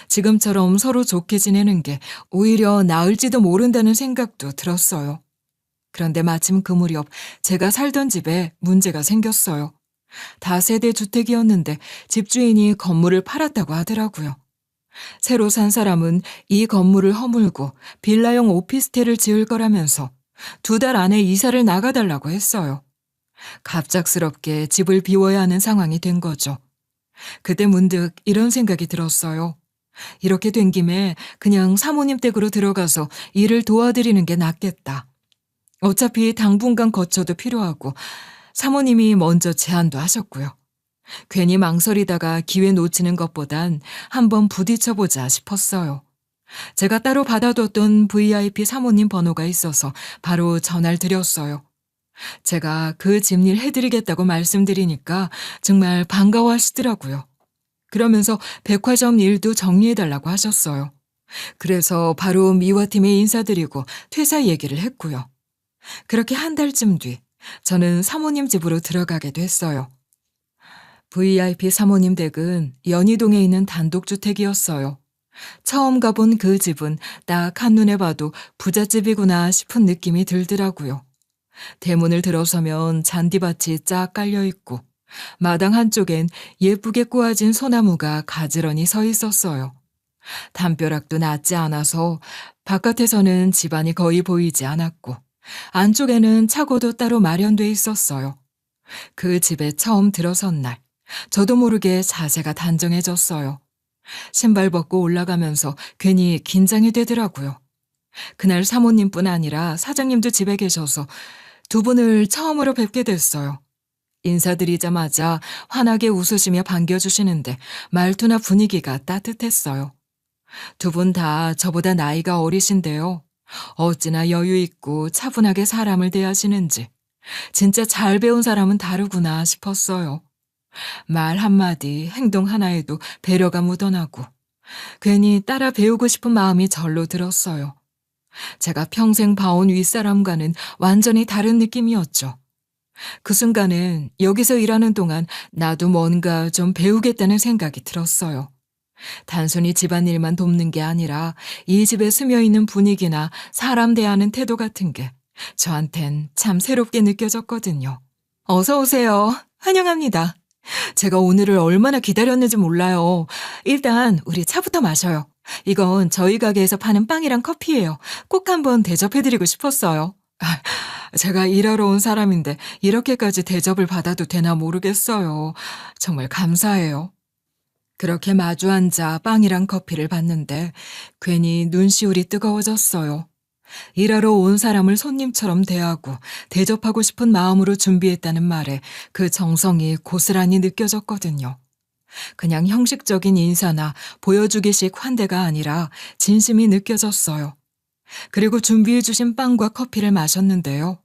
지금처럼 서로 좋게 지내는 게 오히려 나을지도 모른다는 생각도 들었어요. 그런데 마침 그 무렵 제가 살던 집에 문제가 생겼어요. 다세대 주택이었는데 집주인이 건물을 팔았다고 하더라고요. 새로 산 사람은 이 건물을 허물고 빌라형 오피스텔을 지을 거라면서 2달 안에 이사를 나가달라고 했어요. 갑작스럽게 집을 비워야 하는 상황이 된 거죠. 그때 문득 이런 생각이 들었어요. 이렇게 된 김에 그냥 사모님 댁으로 들어가서 일을 도와드리는 게 낫겠다. 어차피 당분간 거처도 필요하고 사모님이 먼저 제안도 하셨고요. 괜히 망설이다가 기회 놓치는 것보단 한번 부딪혀보자 싶었어요. 제가 따로 받아뒀던 VIP 사모님 번호가 있어서 바로 전화를 드렸어요. 제가 그 집일 해드리겠다고 말씀드리니까 정말 반가워하시더라고요. 그러면서 백화점 일도 정리해달라고 하셨어요. 그래서 바로 미화팀에 인사드리고 퇴사 얘기를 했고요. 그렇게 한 달쯤 뒤 저는 사모님 집으로 들어가게 됐어요. VIP 사모님 댁은 연희동에 있는 단독주택이었어요. 처음 가본 그 집은 딱 한눈에 봐도 부잣집이구나 싶은 느낌이 들더라고요. 대문을 들어서면 잔디밭이 쫙 깔려있고 마당 한쪽엔 예쁘게 꼬아진 소나무가 가지런히 서 있었어요. 담벼락도 낮지 않아서 바깥에서는 집안이 거의 보이지 않았고 안쪽에는 차고도 따로 마련돼 있었어요. 그 집에 처음 들어선 날 저도 모르게 자세가 단정해졌어요. 신발 벗고 올라가면서 괜히 긴장이 되더라고요. 그날 사모님뿐 아니라 사장님도 집에 계셔서 두 분을 처음으로 뵙게 됐어요. 인사드리자마자 환하게 웃으시며 반겨주시는데 말투나 분위기가 따뜻했어요. 두 분 다 저보다 나이가 어리신데요. 어찌나 여유 있고 차분하게 사람을 대하시는지 진짜 잘 배운 사람은 다르구나 싶었어요. 말 한마디, 행동 하나에도 배려가 묻어나고 괜히 따라 배우고 싶은 마음이 절로 들었어요. 제가 평생 봐온 윗사람과는 완전히 다른 느낌이었죠. 그 순간엔 여기서 일하는 동안 나도 뭔가 좀 배우겠다는 생각이 들었어요. 단순히 집안일만 돕는 게 아니라 이 집에 스며있는 분위기나 사람 대하는 태도 같은 게 저한텐 참 새롭게 느껴졌거든요. 어서 오세요. 환영합니다. 제가 오늘을 얼마나 기다렸는지 몰라요. 일단 우리 차부터 마셔요. 이건 저희 가게에서 파는 빵이랑 커피예요. 꼭 한번 대접해드리고 싶었어요. 제가 일하러 온 사람인데 이렇게까지 대접을 받아도 되나 모르겠어요. 정말 감사해요. 그렇게 마주 앉아 빵이랑 커피를 받는데 괜히 눈시울이 뜨거워졌어요. 일하러 온 사람을 손님처럼 대하고 대접하고 싶은 마음으로 준비했다는 말에 그 정성이 고스란히 느껴졌거든요. 그냥 형식적인 인사나 보여주기식 환대가 아니라 진심이 느껴졌어요. 그리고 준비해 주신 빵과 커피를 마셨는데요.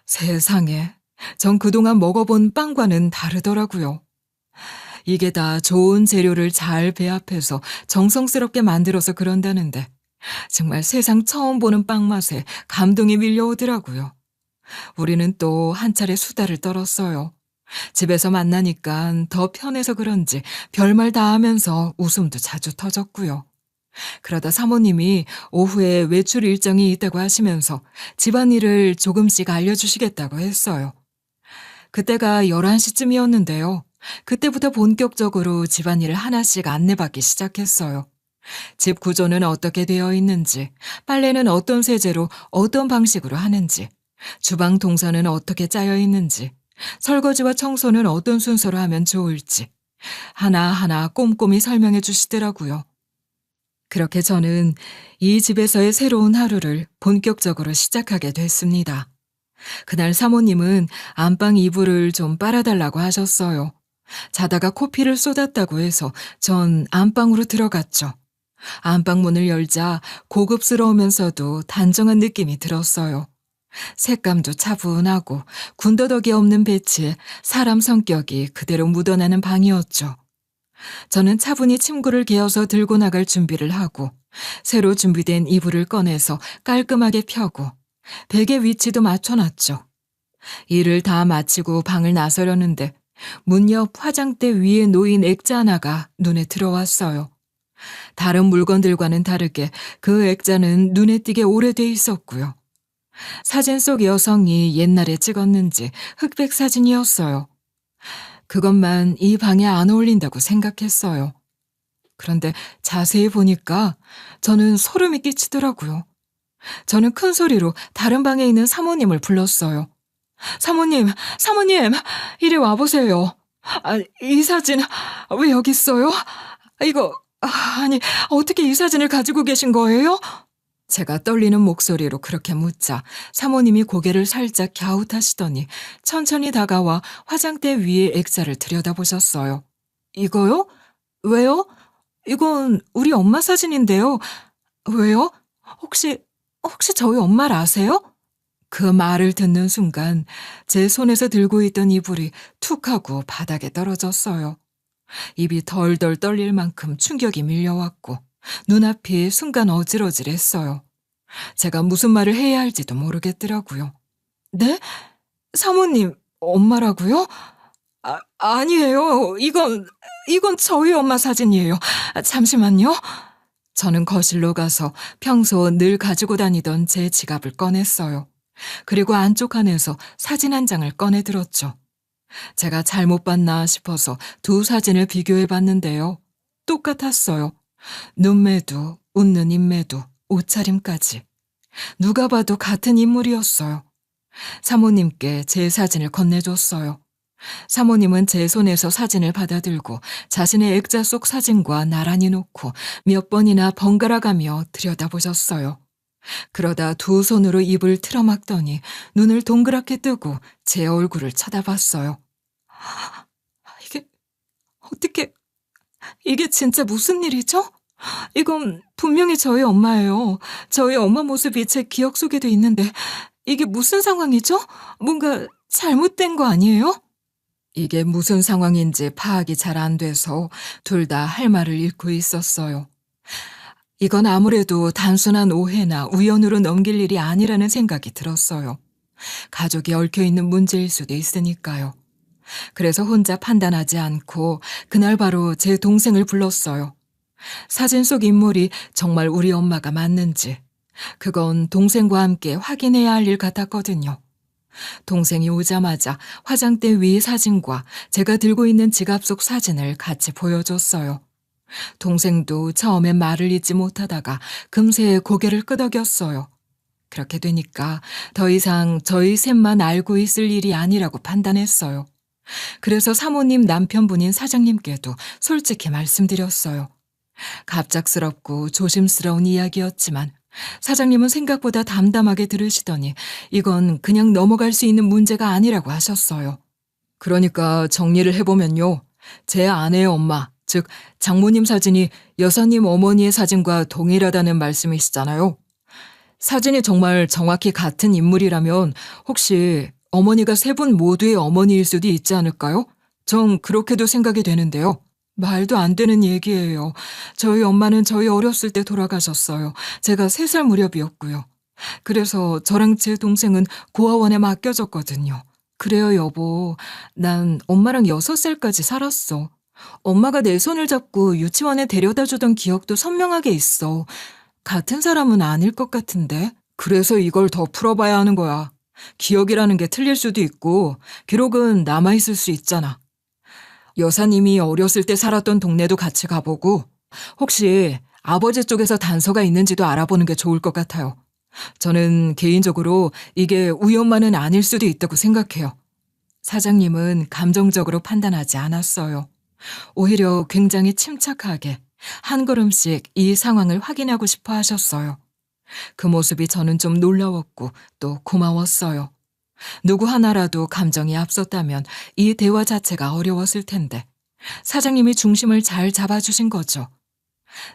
세상에, 전 그동안 먹어본 빵과는 다르더라고요. 이게 다 좋은 재료를 잘 배합해서 정성스럽게 만들어서 그런다는데 정말 세상 처음 보는 빵 맛에 감동이 밀려오더라고요. 우리는 또 한 차례 수다를 떨었어요. 집에서 만나니까 더 편해서 그런지 별말 다 하면서 웃음도 자주 터졌고요. 그러다 사모님이 오후에 외출 일정이 있다고 하시면서 집안일을 조금씩 알려주시겠다고 했어요. 그때가 11시쯤이었는데요. 그때부터 본격적으로 집안일을 하나씩 안내받기 시작했어요. 집 구조는 어떻게 되어 있는지, 빨래는 어떤 세제로 어떤 방식으로 하는지, 주방 동선은 어떻게 짜여 있는지, 설거지와 청소는 어떤 순서로 하면 좋을지 하나하나 꼼꼼히 설명해 주시더라고요. 그렇게 저는 이 집에서의 새로운 하루를 본격적으로 시작하게 됐습니다. 그날 사모님은 안방 이불을 좀 빨아달라고 하셨어요. 자다가 코피를 쏟았다고 해서 전 안방으로 들어갔죠. 안방 문을 열자 고급스러우면서도 단정한 느낌이 들었어요. 색감도 차분하고 군더더기 없는 배치에 사람 성격이 그대로 묻어나는 방이었죠. 저는 차분히 침구를 개어서 들고 나갈 준비를 하고 새로 준비된 이불을 꺼내서 깔끔하게 펴고 베개 위치도 맞춰놨죠. 일을 다 마치고 방을 나서려는데 문 옆 화장대 위에 놓인 액자 하나가 눈에 들어왔어요. 다른 물건들과는 다르게 그 액자는 눈에 띄게 오래돼 있었고요. 사진 속 여성이 옛날에 찍었는지 흑백 사진이었어요. 그것만 이 방에 안 어울린다고 생각했어요. 그런데 자세히 보니까 저는 소름이 끼치더라고요. 저는 큰 소리로 다른 방에 있는 사모님을 불렀어요. 사모님, 사모님, 이리 와보세요. 이 사진 왜 여기 있어요? 이거 아니, 어떻게 이 사진을 가지고 계신 거예요? 제가 떨리는 목소리로 그렇게 묻자 사모님이 고개를 살짝 갸웃하시더니 천천히 다가와 화장대 위에 액자를 들여다보셨어요. 이거요? 왜요? 이건 우리 엄마 사진인데요. 왜요? 혹시, 혹시 저희 엄마를 아세요? 그 말을 듣는 순간 제 손에서 들고 있던 이불이 툭 하고 바닥에 떨어졌어요. 입이 덜덜 떨릴 만큼 충격이 밀려왔고 눈앞이 순간 어질어질했어요. 제가 무슨 말을 해야 할지도 모르겠더라고요. 네? 사모님, 엄마라고요? 아니에요. 이건 저희 엄마 사진이에요. 잠시만요. 저는 거실로 가서 평소 늘 가지고 다니던 제 지갑을 꺼냈어요. 그리고 안쪽 칸에서 사진 한 장을 꺼내 들었죠. 제가 잘못 봤나 싶어서 두 사진을 비교해 봤는데요. 똑같았어요. 눈매도, 웃는 인매도, 옷차림까지. 누가 봐도 같은 인물이었어요. 사모님께 제 사진을 건네줬어요. 사모님은 제 손에서 사진을 받아들고 자신의 액자 속 사진과 나란히 놓고 몇 번이나 번갈아가며 들여다보셨어요. 그러다 두 손으로 입을 틀어막더니 눈을 동그랗게 뜨고 제 얼굴을 쳐다봤어요. 이게 어떻게, 이게 진짜 무슨 일이죠? 이건 분명히 저희 엄마예요. 저희 엄마 모습이 제 기억 속에도 있는데 이게 무슨 상황이죠? 뭔가 잘못된 거 아니에요? 이게 무슨 상황인지 파악이 잘 안 돼서 둘 다 할 말을 잃고 있었어요. 이건 아무래도 단순한 오해나 우연으로 넘길 일이 아니라는 생각이 들었어요. 가족이 얽혀있는 문제일 수도 있으니까요. 그래서 혼자 판단하지 않고 그날 바로 제 동생을 불렀어요. 사진 속 인물이 정말 우리 엄마가 맞는지 그건 동생과 함께 확인해야 할 일 같았거든요. 동생이 오자마자 화장대 위 사진과 제가 들고 있는 지갑 속 사진을 같이 보여줬어요. 동생도 처음엔 말을 잇지 못하다가 금세 고개를 끄덕였어요. 그렇게 되니까 더 이상 저희 셋만 알고 있을 일이 아니라고 판단했어요. 그래서 사모님 남편분인 사장님께도 솔직히 말씀드렸어요. 갑작스럽고 조심스러운 이야기였지만 사장님은 생각보다 담담하게 들으시더니 이건 그냥 넘어갈 수 있는 문제가 아니라고 하셨어요. 그러니까 정리를 해보면요. 제 아내의 엄마, 즉 장모님 사진이 여사님 어머니의 사진과 동일하다는 말씀이시잖아요. 사진이 정말 정확히 같은 인물이라면 혹시 어머니가 세 분 모두의 어머니일 수도 있지 않을까요? 전 그렇게도 생각이 되는데요. 말도 안 되는 얘기예요. 저희 엄마는 저희 어렸을 때 돌아가셨어요. 제가 3살 무렵이었고요. 그래서 저랑 제 동생은 고아원에 맡겨졌거든요. 그래요, 여보. 난 엄마랑 6살까지 살았어. 엄마가 내 손을 잡고 유치원에 데려다 주던 기억도 선명하게 있어. 같은 사람은 아닐 것 같은데. 그래서 이걸 더 풀어봐야 하는 거야. 기억이라는 게 틀릴 수도 있고 기록은 남아있을 수 있잖아. 여사님이 어렸을 때 살았던 동네도 같이 가보고 혹시 아버지 쪽에서 단서가 있는지도 알아보는 게 좋을 것 같아요. 저는 개인적으로 이게 우연만은 아닐 수도 있다고 생각해요. 사장님은 감정적으로 판단하지 않았어요. 오히려 굉장히 침착하게 한 걸음씩 이 상황을 확인하고 싶어 하셨어요. 그 모습이 저는 좀 놀라웠고 또 고마웠어요. 누구 하나라도 감정이 앞섰다면 이 대화 자체가 어려웠을 텐데 사장님이 중심을 잘 잡아주신 거죠.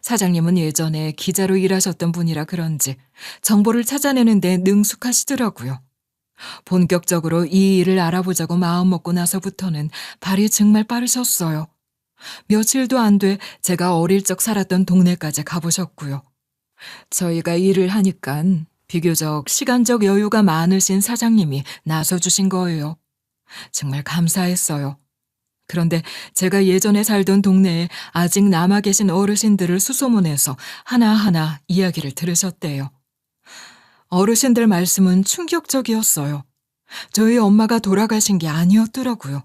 사장님은 예전에 기자로 일하셨던 분이라 그런지 정보를 찾아내는데 능숙하시더라고요. 본격적으로 이 일을 알아보자고 마음먹고 나서부터는 발이 정말 빠르셨어요. 며칠도 안 돼 제가 어릴 적 살았던 동네까지 가보셨고요. 저희가 일을 하니깐 비교적 시간적 여유가 많으신 사장님이 나서주신 거예요. 정말 감사했어요. 그런데 제가 예전에 살던 동네에 아직 남아 계신 어르신들을 수소문해서 하나하나 이야기를 들으셨대요. 어르신들 말씀은 충격적이었어요. 저희 엄마가 돌아가신 게 아니었더라고요.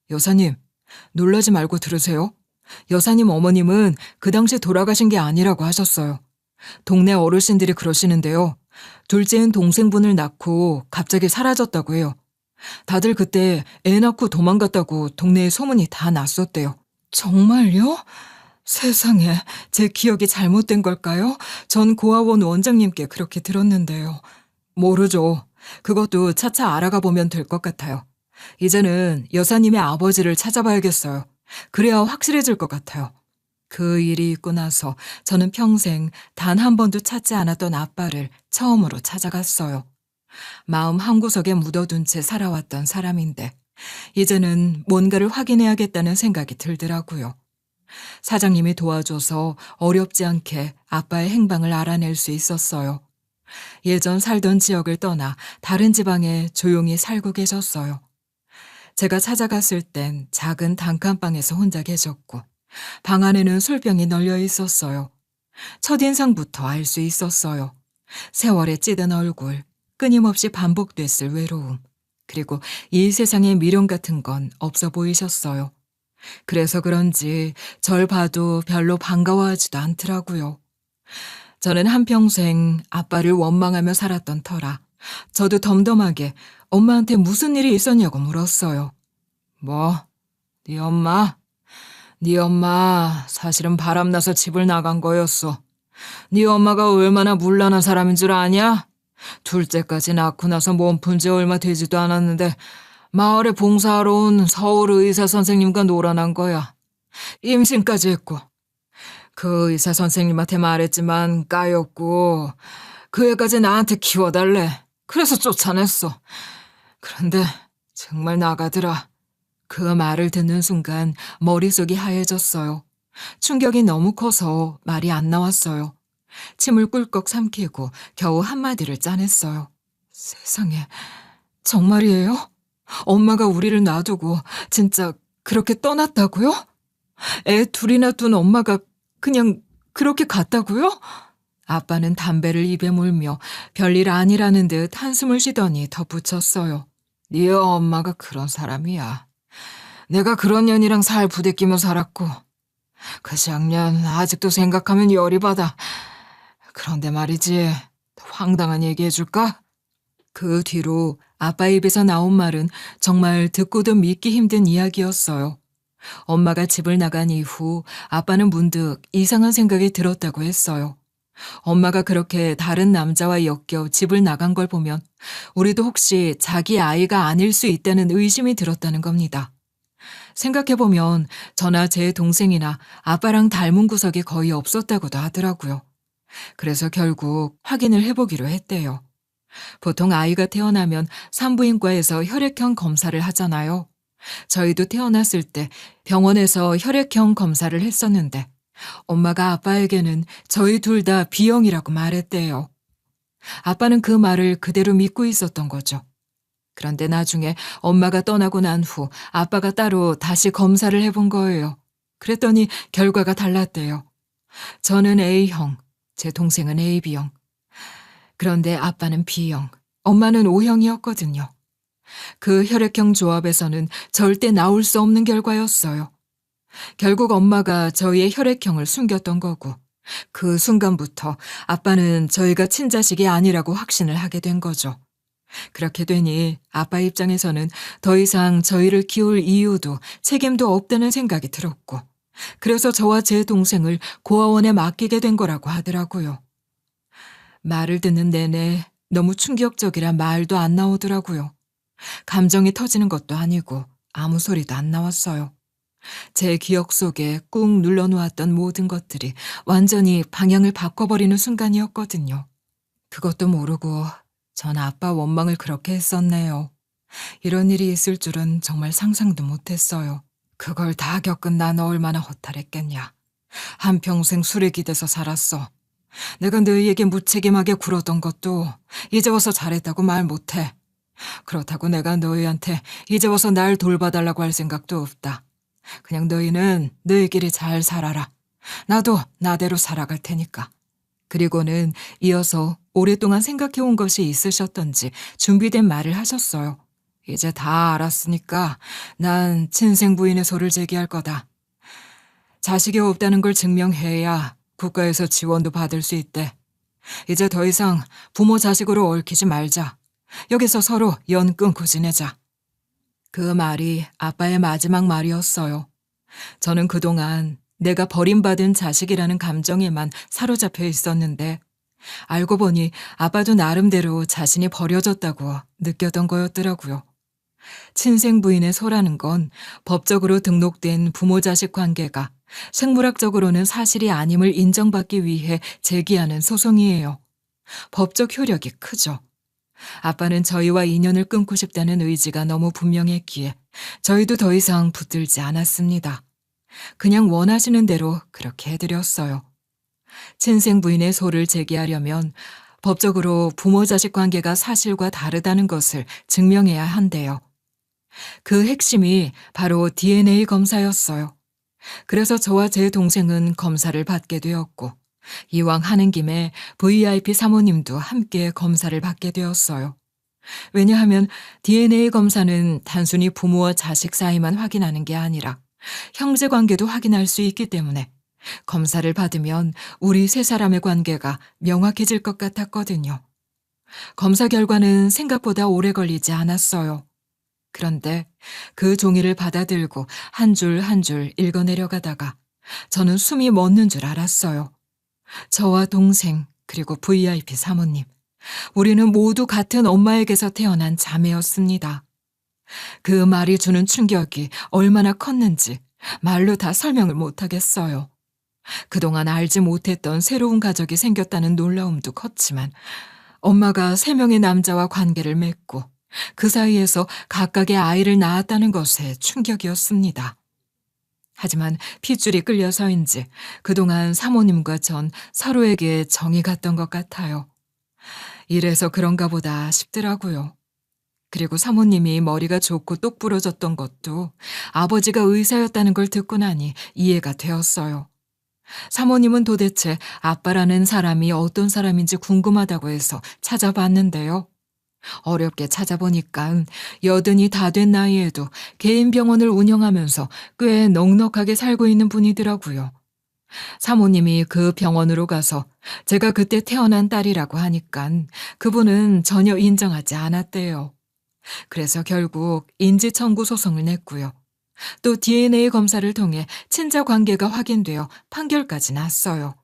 여사님, 놀라지 말고 들으세요. 여사님 어머님은 그 당시 돌아가신 게 아니라고 하셨어요. 동네 어르신들이 그러시는데요. 둘째인 동생분을 낳고 갑자기 사라졌다고 해요. 다들 그때 애 낳고 도망갔다고 동네에 소문이 다 났었대요. 정말요? 세상에, 제 기억이 잘못된 걸까요? 전 고아원 원장님께 그렇게 들었는데요. 모르죠. 그것도 차차 알아가 보면 될 것 같아요. 이제는 여사님의 아버지를 찾아봐야겠어요. 그래야 확실해질 것 같아요. 그 일이 있고 나서 저는 평생 단 한 번도 찾지 않았던 아빠를 처음으로 찾아갔어요. 마음 한구석에 묻어둔 채 살아왔던 사람인데 이제는 뭔가를 확인해야겠다는 생각이 들더라고요. 사장님이 도와줘서 어렵지 않게 아빠의 행방을 알아낼 수 있었어요. 예전 살던 지역을 떠나 다른 지방에 조용히 살고 계셨어요. 제가 찾아갔을 땐 작은 단칸방에서 혼자 계셨고 방 안에는 술병이 널려 있었어요. 첫인상부터 알 수 있었어요. 세월에 찌든 얼굴, 끊임없이 반복됐을 외로움, 그리고 이 세상에 미련 같은 건 없어 보이셨어요. 그래서 그런지 절 봐도 별로 반가워하지도 않더라고요. 저는 한평생 아빠를 원망하며 살았던 터라 저도 덤덤하게 엄마한테 무슨 일이 있었냐고 물었어요. 뭐, 네 엄마? 네 엄마 사실은 바람나서 집을 나간 거였어. 네 엄마가 얼마나 문란한 사람인 줄 아냐? 둘째까지 낳고 나서 몸 푼 지 얼마 되지도 않았는데 마을에 봉사하러 온 서울 의사 선생님과 놀아난 거야. 임신까지 했고. 그 의사 선생님한테 말했지만 까였고 그 애까지 나한테 키워달래. 그래서 쫓아냈어. 그런데 정말 나가더라. 그 말을 듣는 순간 머릿속이 하얘졌어요. 충격이 너무 커서 말이 안 나왔어요. 침을 꿀꺽 삼키고 겨우 한마디를 짜냈어요. 세상에, 정말이에요? 엄마가 우리를 놔두고 진짜 그렇게 떠났다고요? 애 둘이나 둔 엄마가 그냥 그렇게 갔다고요? 아빠는 담배를 입에 물며 별일 아니라는 듯 한숨을 쉬더니 덧붙였어요. 네 엄마가 그런 사람이야. 내가 그런 년이랑 살 부대끼며 살았고 그 작년 아직도 생각하면 열이 받아. 그런데 말이지, 더 황당한 얘기 해줄까? 그 뒤로 아빠 입에서 나온 말은 정말 듣고도 믿기 힘든 이야기였어요. 엄마가 집을 나간 이후 아빠는 문득 이상한 생각이 들었다고 했어요. 엄마가 그렇게 다른 남자와 엮여 집을 나간 걸 보면 우리도 혹시 자기 아이가 아닐 수 있다는 의심이 들었다는 겁니다. 생각해보면 저나 제 동생이나 아빠랑 닮은 구석이 거의 없었다고도 하더라고요. 그래서 결국 확인을 해보기로 했대요. 보통 아이가 태어나면 산부인과에서 혈액형 검사를 하잖아요. 저희도 태어났을 때 병원에서 혈액형 검사를 했었는데 엄마가 아빠에게는 저희 둘 다 B형이라고 말했대요. 아빠는 그 말을 그대로 믿고 있었던 거죠. 그런데 나중에 엄마가 떠나고 난 후 아빠가 따로 다시 검사를 해본 거예요. 그랬더니 결과가 달랐대요. 저는 A형, 제 동생은 AB형. 그런데 아빠는 B형, 엄마는 O형이었거든요. 그 혈액형 조합에서는 절대 나올 수 없는 결과였어요. 결국 엄마가 저희의 혈액형을 숨겼던 거고 그 순간부터 아빠는 저희가 친자식이 아니라고 확신을 하게 된 거죠. 그렇게 되니 아빠 입장에서는 더 이상 저희를 키울 이유도 책임도 없다는 생각이 들었고 그래서 저와 제 동생을 고아원에 맡기게 된 거라고 하더라고요. 말을 듣는 내내 너무 충격적이라 말도 안 나오더라고요. 감정이 터지는 것도 아니고 아무 소리도 안 나왔어요. 제 기억 속에 꾹 눌러놓았던 모든 것들이 완전히 방향을 바꿔버리는 순간이었거든요. 그것도 모르고 전 아빠 원망을 그렇게 했었네요. 이런 일이 있을 줄은 정말 상상도 못했어요. 그걸 다 겪은 난 얼마나 허탈했겠냐. 한평생 술에 기대서 살았어. 내가 너희에게 무책임하게 굴었던 것도 이제 와서 잘했다고 말 못해. 그렇다고 내가 너희한테 이제 와서 날 돌봐달라고 할 생각도 없다. 그냥 너희는 너희끼리 잘 살아라. 나도 나대로 살아갈 테니까. 그리고는 이어서 오랫동안 생각해온 것이 있으셨던지 준비된 말을 하셨어요. 이제 다 알았으니까 난 친생 부인의 소를 제기할 거다. 자식이 없다는 걸 증명해야 국가에서 지원도 받을 수 있대. 이제 더 이상 부모 자식으로 얽히지 말자. 여기서 서로 연 끊고 지내자. 그 말이 아빠의 마지막 말이었어요. 저는 그동안 내가 버림받은 자식이라는 감정에만 사로잡혀 있었는데 알고 보니 아빠도 나름대로 자신이 버려졌다고 느꼈던 거였더라고요. 친생 부인의 소라는 건 법적으로 등록된 부모 자식 관계가 생물학적으로는 사실이 아님을 인정받기 위해 제기하는 소송이에요. 법적 효력이 크죠. 아빠는 저희와 인연을 끊고 싶다는 의지가 너무 분명했기에 저희도 더 이상 붙들지 않았습니다. 그냥 원하시는 대로 그렇게 해드렸어요. 친생 부인의 소를 제기하려면 법적으로 부모 자식 관계가 사실과 다르다는 것을 증명해야 한대요. 그 핵심이 바로 DNA 검사였어요. 그래서 저와 제 동생은 검사를 받게 되었고 이왕 하는 김에 VIP 사모님도 함께 검사를 받게 되었어요. 왜냐하면 DNA 검사는 단순히 부모와 자식 사이만 확인하는 게 아니라 형제 관계도 확인할 수 있기 때문에 검사를 받으면 우리 세 사람의 관계가 명확해질 것 같았거든요. 검사 결과는 생각보다 오래 걸리지 않았어요. 그런데 그 종이를 받아들고 한 줄 한 줄 읽어내려가다가 저는 숨이 멎는 줄 알았어요. 저와 동생 그리고 VIP 사모님, 우리는 모두 같은 엄마에게서 태어난 자매였습니다. 그 말이 주는 충격이 얼마나 컸는지 말로 다 설명을 못하겠어요. 그동안 알지 못했던 새로운 가족이 생겼다는 놀라움도 컸지만 엄마가 3명의 남자와 관계를 맺고 그 사이에서 각각의 아이를 낳았다는 것에 충격이었습니다. 하지만 핏줄이 끌려서인지 그동안 사모님과 전 서로에게 정이 갔던 것 같아요. 이래서 그런가 보다 싶더라고요. 그리고 사모님이 머리가 좋고 똑 부러졌던 것도 아버지가 의사였다는 걸 듣고 나니 이해가 되었어요. 사모님은 도대체 아빠라는 사람이 어떤 사람인지 궁금하다고 해서 찾아봤는데요. 어렵게 찾아보니까 80이 다 된 나이에도 개인 병원을 운영하면서 꽤 넉넉하게 살고 있는 분이더라고요. 사모님이 그 병원으로 가서 제가 그때 태어난 딸이라고 하니까 그분은 전혀 인정하지 않았대요. 그래서 결국 인지청구 소송을 냈고요. 또 DNA 검사를 통해 친자 관계가 확인되어 판결까지 났어요.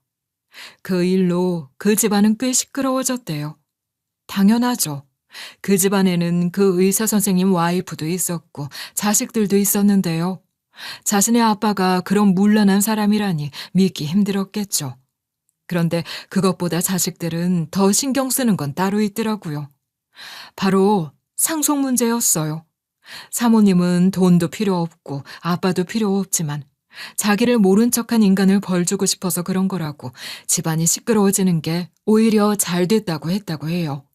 그 일로 그 집안은 꽤 시끄러워졌대요. 당연하죠. 그 집안에는 그 의사 선생님 와이프도 있었고 자식들도 있었는데요. 자신의 아빠가 그런 문란한 사람이라니 믿기 힘들었겠죠. 그런데 그것보다 자식들은 더 신경 쓰는 건 따로 있더라고요. 바로 상속 문제였어요. 사모님은 돈도 필요 없고 아빠도 필요 없지만 자기를 모른 척한 인간을 벌 주고 싶어서 그런 거라고 집안이 시끄러워지는 게 오히려 잘 됐다고 했다고 해요.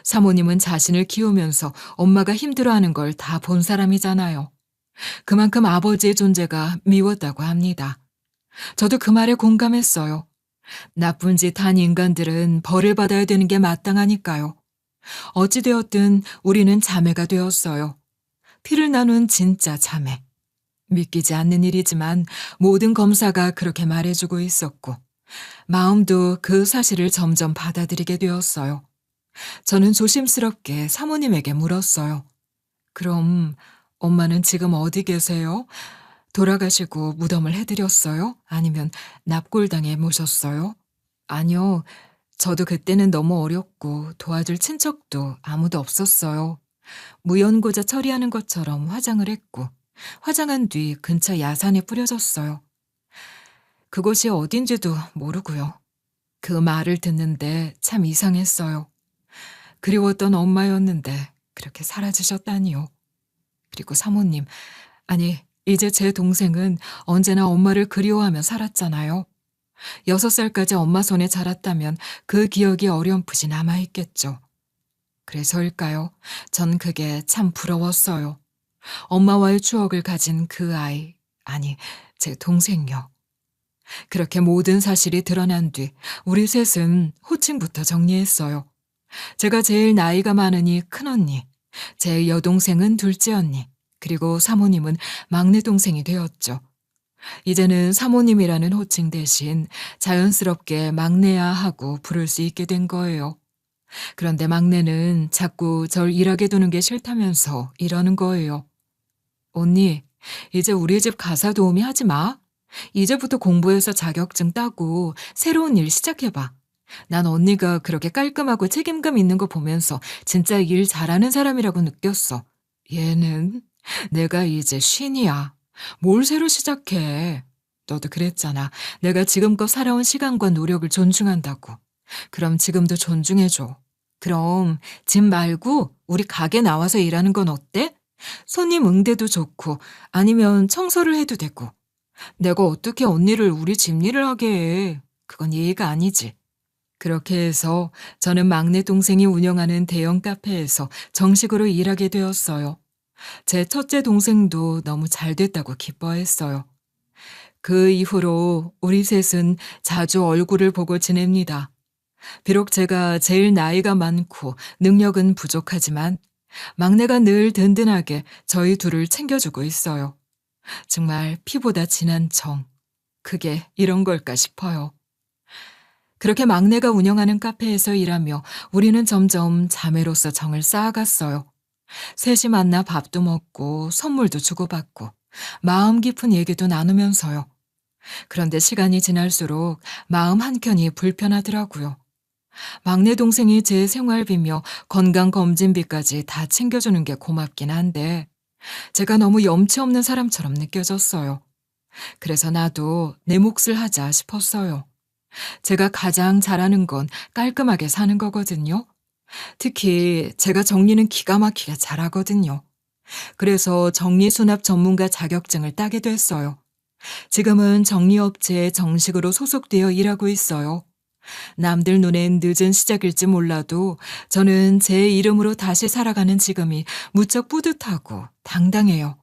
사모님은 자신을 키우면서 엄마가 힘들어하는 걸 다 본 사람이잖아요. 그만큼 아버지의 존재가 미웠다고 합니다. 저도 그 말에 공감했어요. 나쁜 짓 한 인간들은 벌을 받아야 되는 게 마땅하니까요. 어찌되었든 우리는 자매가 되었어요. 피를 나눈 진짜 자매. 믿기지 않는 일이지만 모든 검사가 그렇게 말해주고 있었고 마음도 그 사실을 점점 받아들이게 되었어요. 저는 조심스럽게 사모님에게 물었어요. 그럼 엄마는 지금 어디 계세요? 돌아가시고 무덤을 해드렸어요? 아니면 납골당에 모셨어요? 아니요. 저도 그때는 너무 어렸고 도와줄 친척도 아무도 없었어요. 무연고자 처리하는 것처럼 화장을 했고 화장한 뒤 근처 야산에 뿌려졌어요. 그곳이 어딘지도 모르고요. 그 말을 듣는데 참 이상했어요. 그리웠던 엄마였는데 그렇게 사라지셨다니요. 그리고 사모님, 아니 이제 제 동생은 언제나 엄마를 그리워하며 살았잖아요. 6살까지 엄마 손에 자랐다면 그 기억이 어렴풋이 남아있겠죠. 그래서일까요? 전 그게 참 부러웠어요. 엄마와의 추억을 가진 그 아이, 아니 제 동생요. 그렇게 모든 사실이 드러난 뒤 우리 셋은 호칭부터 정리했어요. 제가 제일 나이가 많으니 큰언니, 제 여동생은 둘째 언니, 그리고 사모님은 막내 동생이 되었죠. 이제는 사모님이라는 호칭 대신 자연스럽게 막내야 하고 부를 수 있게 된 거예요. 그런데 막내는 자꾸 절 일하게 두는 게 싫다면서 이러는 거예요. 언니, 이제 우리 집 가사 도우미 하지 마. 이제부터 공부해서 자격증 따고 새로운 일 시작해봐. 난 언니가 그렇게 깔끔하고 책임감 있는 거 보면서 진짜 일 잘하는 사람이라고 느꼈어. 얘는 내가 이제 쉰이야. 뭘 새로 시작해. 너도 그랬잖아. 내가 지금껏 살아온 시간과 노력을 존중한다고. 그럼 지금도 존중해줘. 그럼 집 말고 우리 가게 나와서 일하는 건 어때? 손님 응대도 좋고 아니면 청소를 해도 되고. 내가 어떻게 언니를 우리 집 일을 하게 해. 그건 예의가 아니지. 그렇게 해서 저는 막내 동생이 운영하는 대형 카페에서 정식으로 일하게 되었어요. 제 첫째 동생도 너무 잘 됐다고 기뻐했어요. 그 이후로 우리 셋은 자주 얼굴을 보고 지냅니다. 비록 제가 제일 나이가 많고 능력은 부족하지만 막내가 늘 든든하게 저희 둘을 챙겨주고 있어요. 정말 피보다 진한 정. 그게 이런 걸까 싶어요. 그렇게 막내가 운영하는 카페에서 일하며 우리는 점점 자매로서 정을 쌓아갔어요. 셋이 만나 밥도 먹고 선물도 주고받고 마음 깊은 얘기도 나누면서요. 그런데 시간이 지날수록 마음 한켠이 불편하더라고요. 막내 동생이 제 생활비며 건강검진비까지 다 챙겨주는 게 고맙긴 한데 제가 너무 염치 없는 사람처럼 느껴졌어요. 그래서 나도 내 몫을 하자 싶었어요. 제가 가장 잘하는 건 깔끔하게 사는 거거든요. 특히 제가 정리는 기가 막히게 잘하거든요. 그래서 정리수납 전문가 자격증을 따게 됐어요. 지금은 정리업체에 정식으로 소속되어 일하고 있어요. 남들 눈엔 늦은 시작일지 몰라도 저는 제 이름으로 다시 살아가는 지금이 무척 뿌듯하고 당당해요.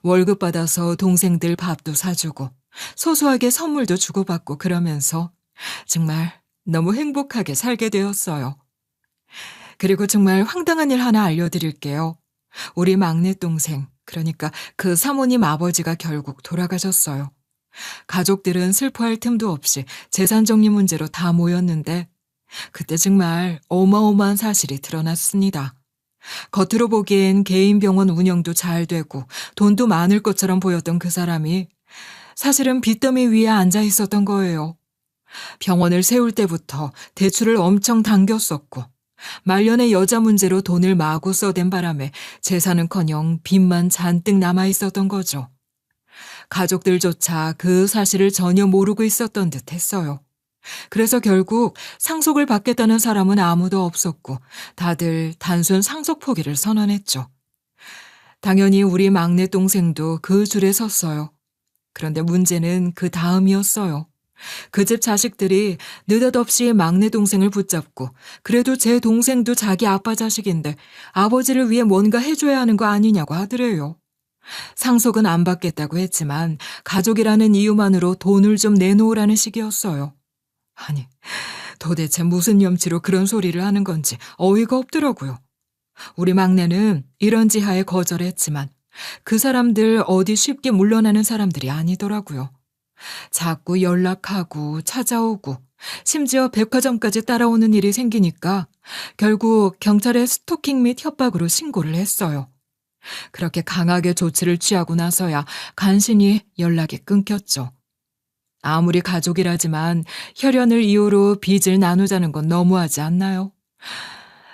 월급 받아서 동생들 밥도 사주고 소소하게 선물도 주고받고 그러면서 정말 너무 행복하게 살게 되었어요. 그리고 정말 황당한 일 하나 알려드릴게요. 우리 막내 동생, 그러니까 그 사모님 아버지가 결국 돌아가셨어요. 가족들은 슬퍼할 틈도 없이 재산 정리 문제로 다 모였는데 그때 정말 어마어마한 사실이 드러났습니다. 겉으로 보기엔 개인 병원 운영도 잘 되고 돈도 많을 것처럼 보였던 그 사람이 사실은 빚더미 위에 앉아 있었던 거예요. 병원을 세울 때부터 대출을 엄청 당겼었고 말년의 여자 문제로 돈을 마구 써댄 바람에 재산은커녕 빚만 잔뜩 남아 있었던 거죠. 가족들조차 그 사실을 전혀 모르고 있었던 듯 했어요. 그래서 결국 상속을 받겠다는 사람은 아무도 없었고 다들 단순 상속 포기를 선언했죠. 당연히 우리 막내 동생도 그 줄에 섰어요. 그런데 문제는 그 다음이었어요. 그 집 자식들이 느닷없이 막내 동생을 붙잡고 그래도 제 동생도 자기 아빠 자식인데 아버지를 위해 뭔가 해줘야 하는 거 아니냐고 하더래요. 상속은 안 받겠다고 했지만 가족이라는 이유만으로 돈을 좀 내놓으라는 식이었어요. 아니, 도대체 무슨 염치로 그런 소리를 하는 건지 어이가 없더라고요. 우리 막내는 이런 지하에 거절했지만 그 사람들 어디 쉽게 물러나는 사람들이 아니더라고요. 자꾸 연락하고 찾아오고 심지어 백화점까지 따라오는 일이 생기니까 결국 경찰에 스토킹 및 협박으로 신고를 했어요. 그렇게 강하게 조치를 취하고 나서야 간신히 연락이 끊겼죠. 아무리 가족이라지만 혈연을 이유로 빚을 나누자는 건 너무하지 않나요?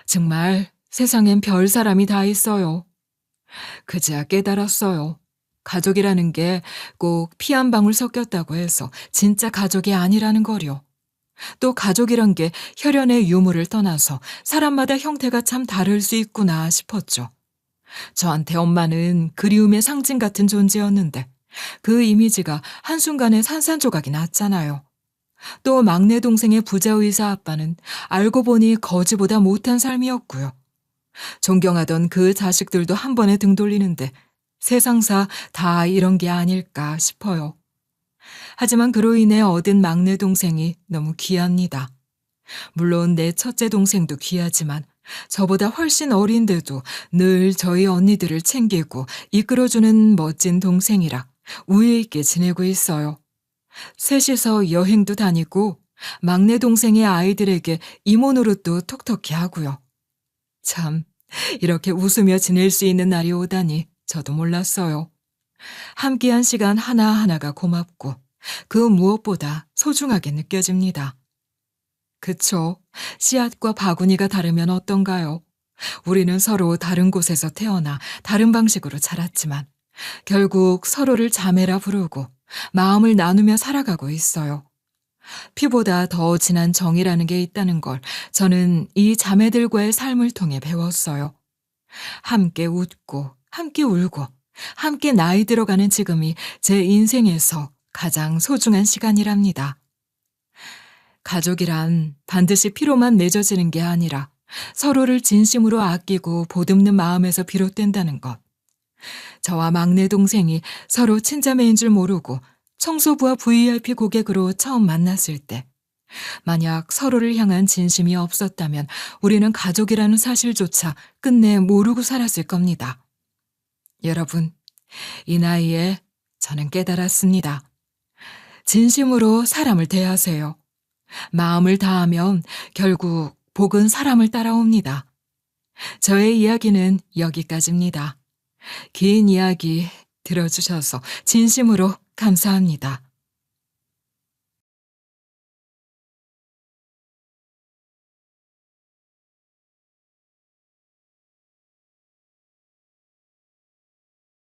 정말 세상엔 별 사람이 다 있어요. 그제야 깨달았어요. 가족이라는 게 꼭 피 한 방울 섞였다고 해서 진짜 가족이 아니라는 거요. 또 가족이란 게 혈연의 유무를 떠나서 사람마다 형태가 참 다를 수 있구나 싶었죠. 저한테 엄마는 그리움의 상징 같은 존재였는데 그 이미지가 한순간에 산산조각이 났잖아요. 또 막내 동생의 부자의사 아빠는 알고 보니 거지보다 못한 삶이었고요. 존경하던 그 자식들도 한 번에 등 돌리는데 세상사 다 이런 게 아닐까 싶어요. 하지만 그로 인해 얻은 막내 동생이 너무 귀합니다. 물론 내 첫째 동생도 귀하지만 저보다 훨씬 어린데도 늘 저희 언니들을 챙기고 이끌어주는 멋진 동생이라 우애 있게 지내고 있어요. 셋이서 여행도 다니고 막내 동생의 아이들에게 이모 노릇도 톡톡히 하고요. 참, 이렇게 웃으며 지낼 수 있는 날이 오다니 저도 몰랐어요. 함께한 시간 하나하나가 고맙고 그 무엇보다 소중하게 느껴집니다. 그쵸. 씨앗과 바구니가 다르면 어떤가요? 우리는 서로 다른 곳에서 태어나 다른 방식으로 자랐지만 결국 서로를 자매라 부르고 마음을 나누며 살아가고 있어요. 피보다 더 진한 정이라는 게 있다는 걸 저는 이 자매들과의 삶을 통해 배웠어요. 함께 웃고, 함께 울고, 함께 나이 들어가는 지금이 제 인생에서 가장 소중한 시간이랍니다. 가족이란 반드시 피로만 맺어지는 게 아니라 서로를 진심으로 아끼고 보듬는 마음에서 비롯된다는 것. 저와 막내 동생이 서로 친자매인 줄 모르고 청소부와 VIP 고객으로 처음 만났을 때, 만약 서로를 향한 진심이 없었다면 우리는 가족이라는 사실조차 끝내 모르고 살았을 겁니다. 여러분, 이 나이에 저는 깨달았습니다. 진심으로 사람을 대하세요. 마음을 다하면 결국 복은 사람을 따라옵니다. 저의 이야기는 여기까지입니다. 긴 이야기 들어주셔서 진심으로 감사합니다.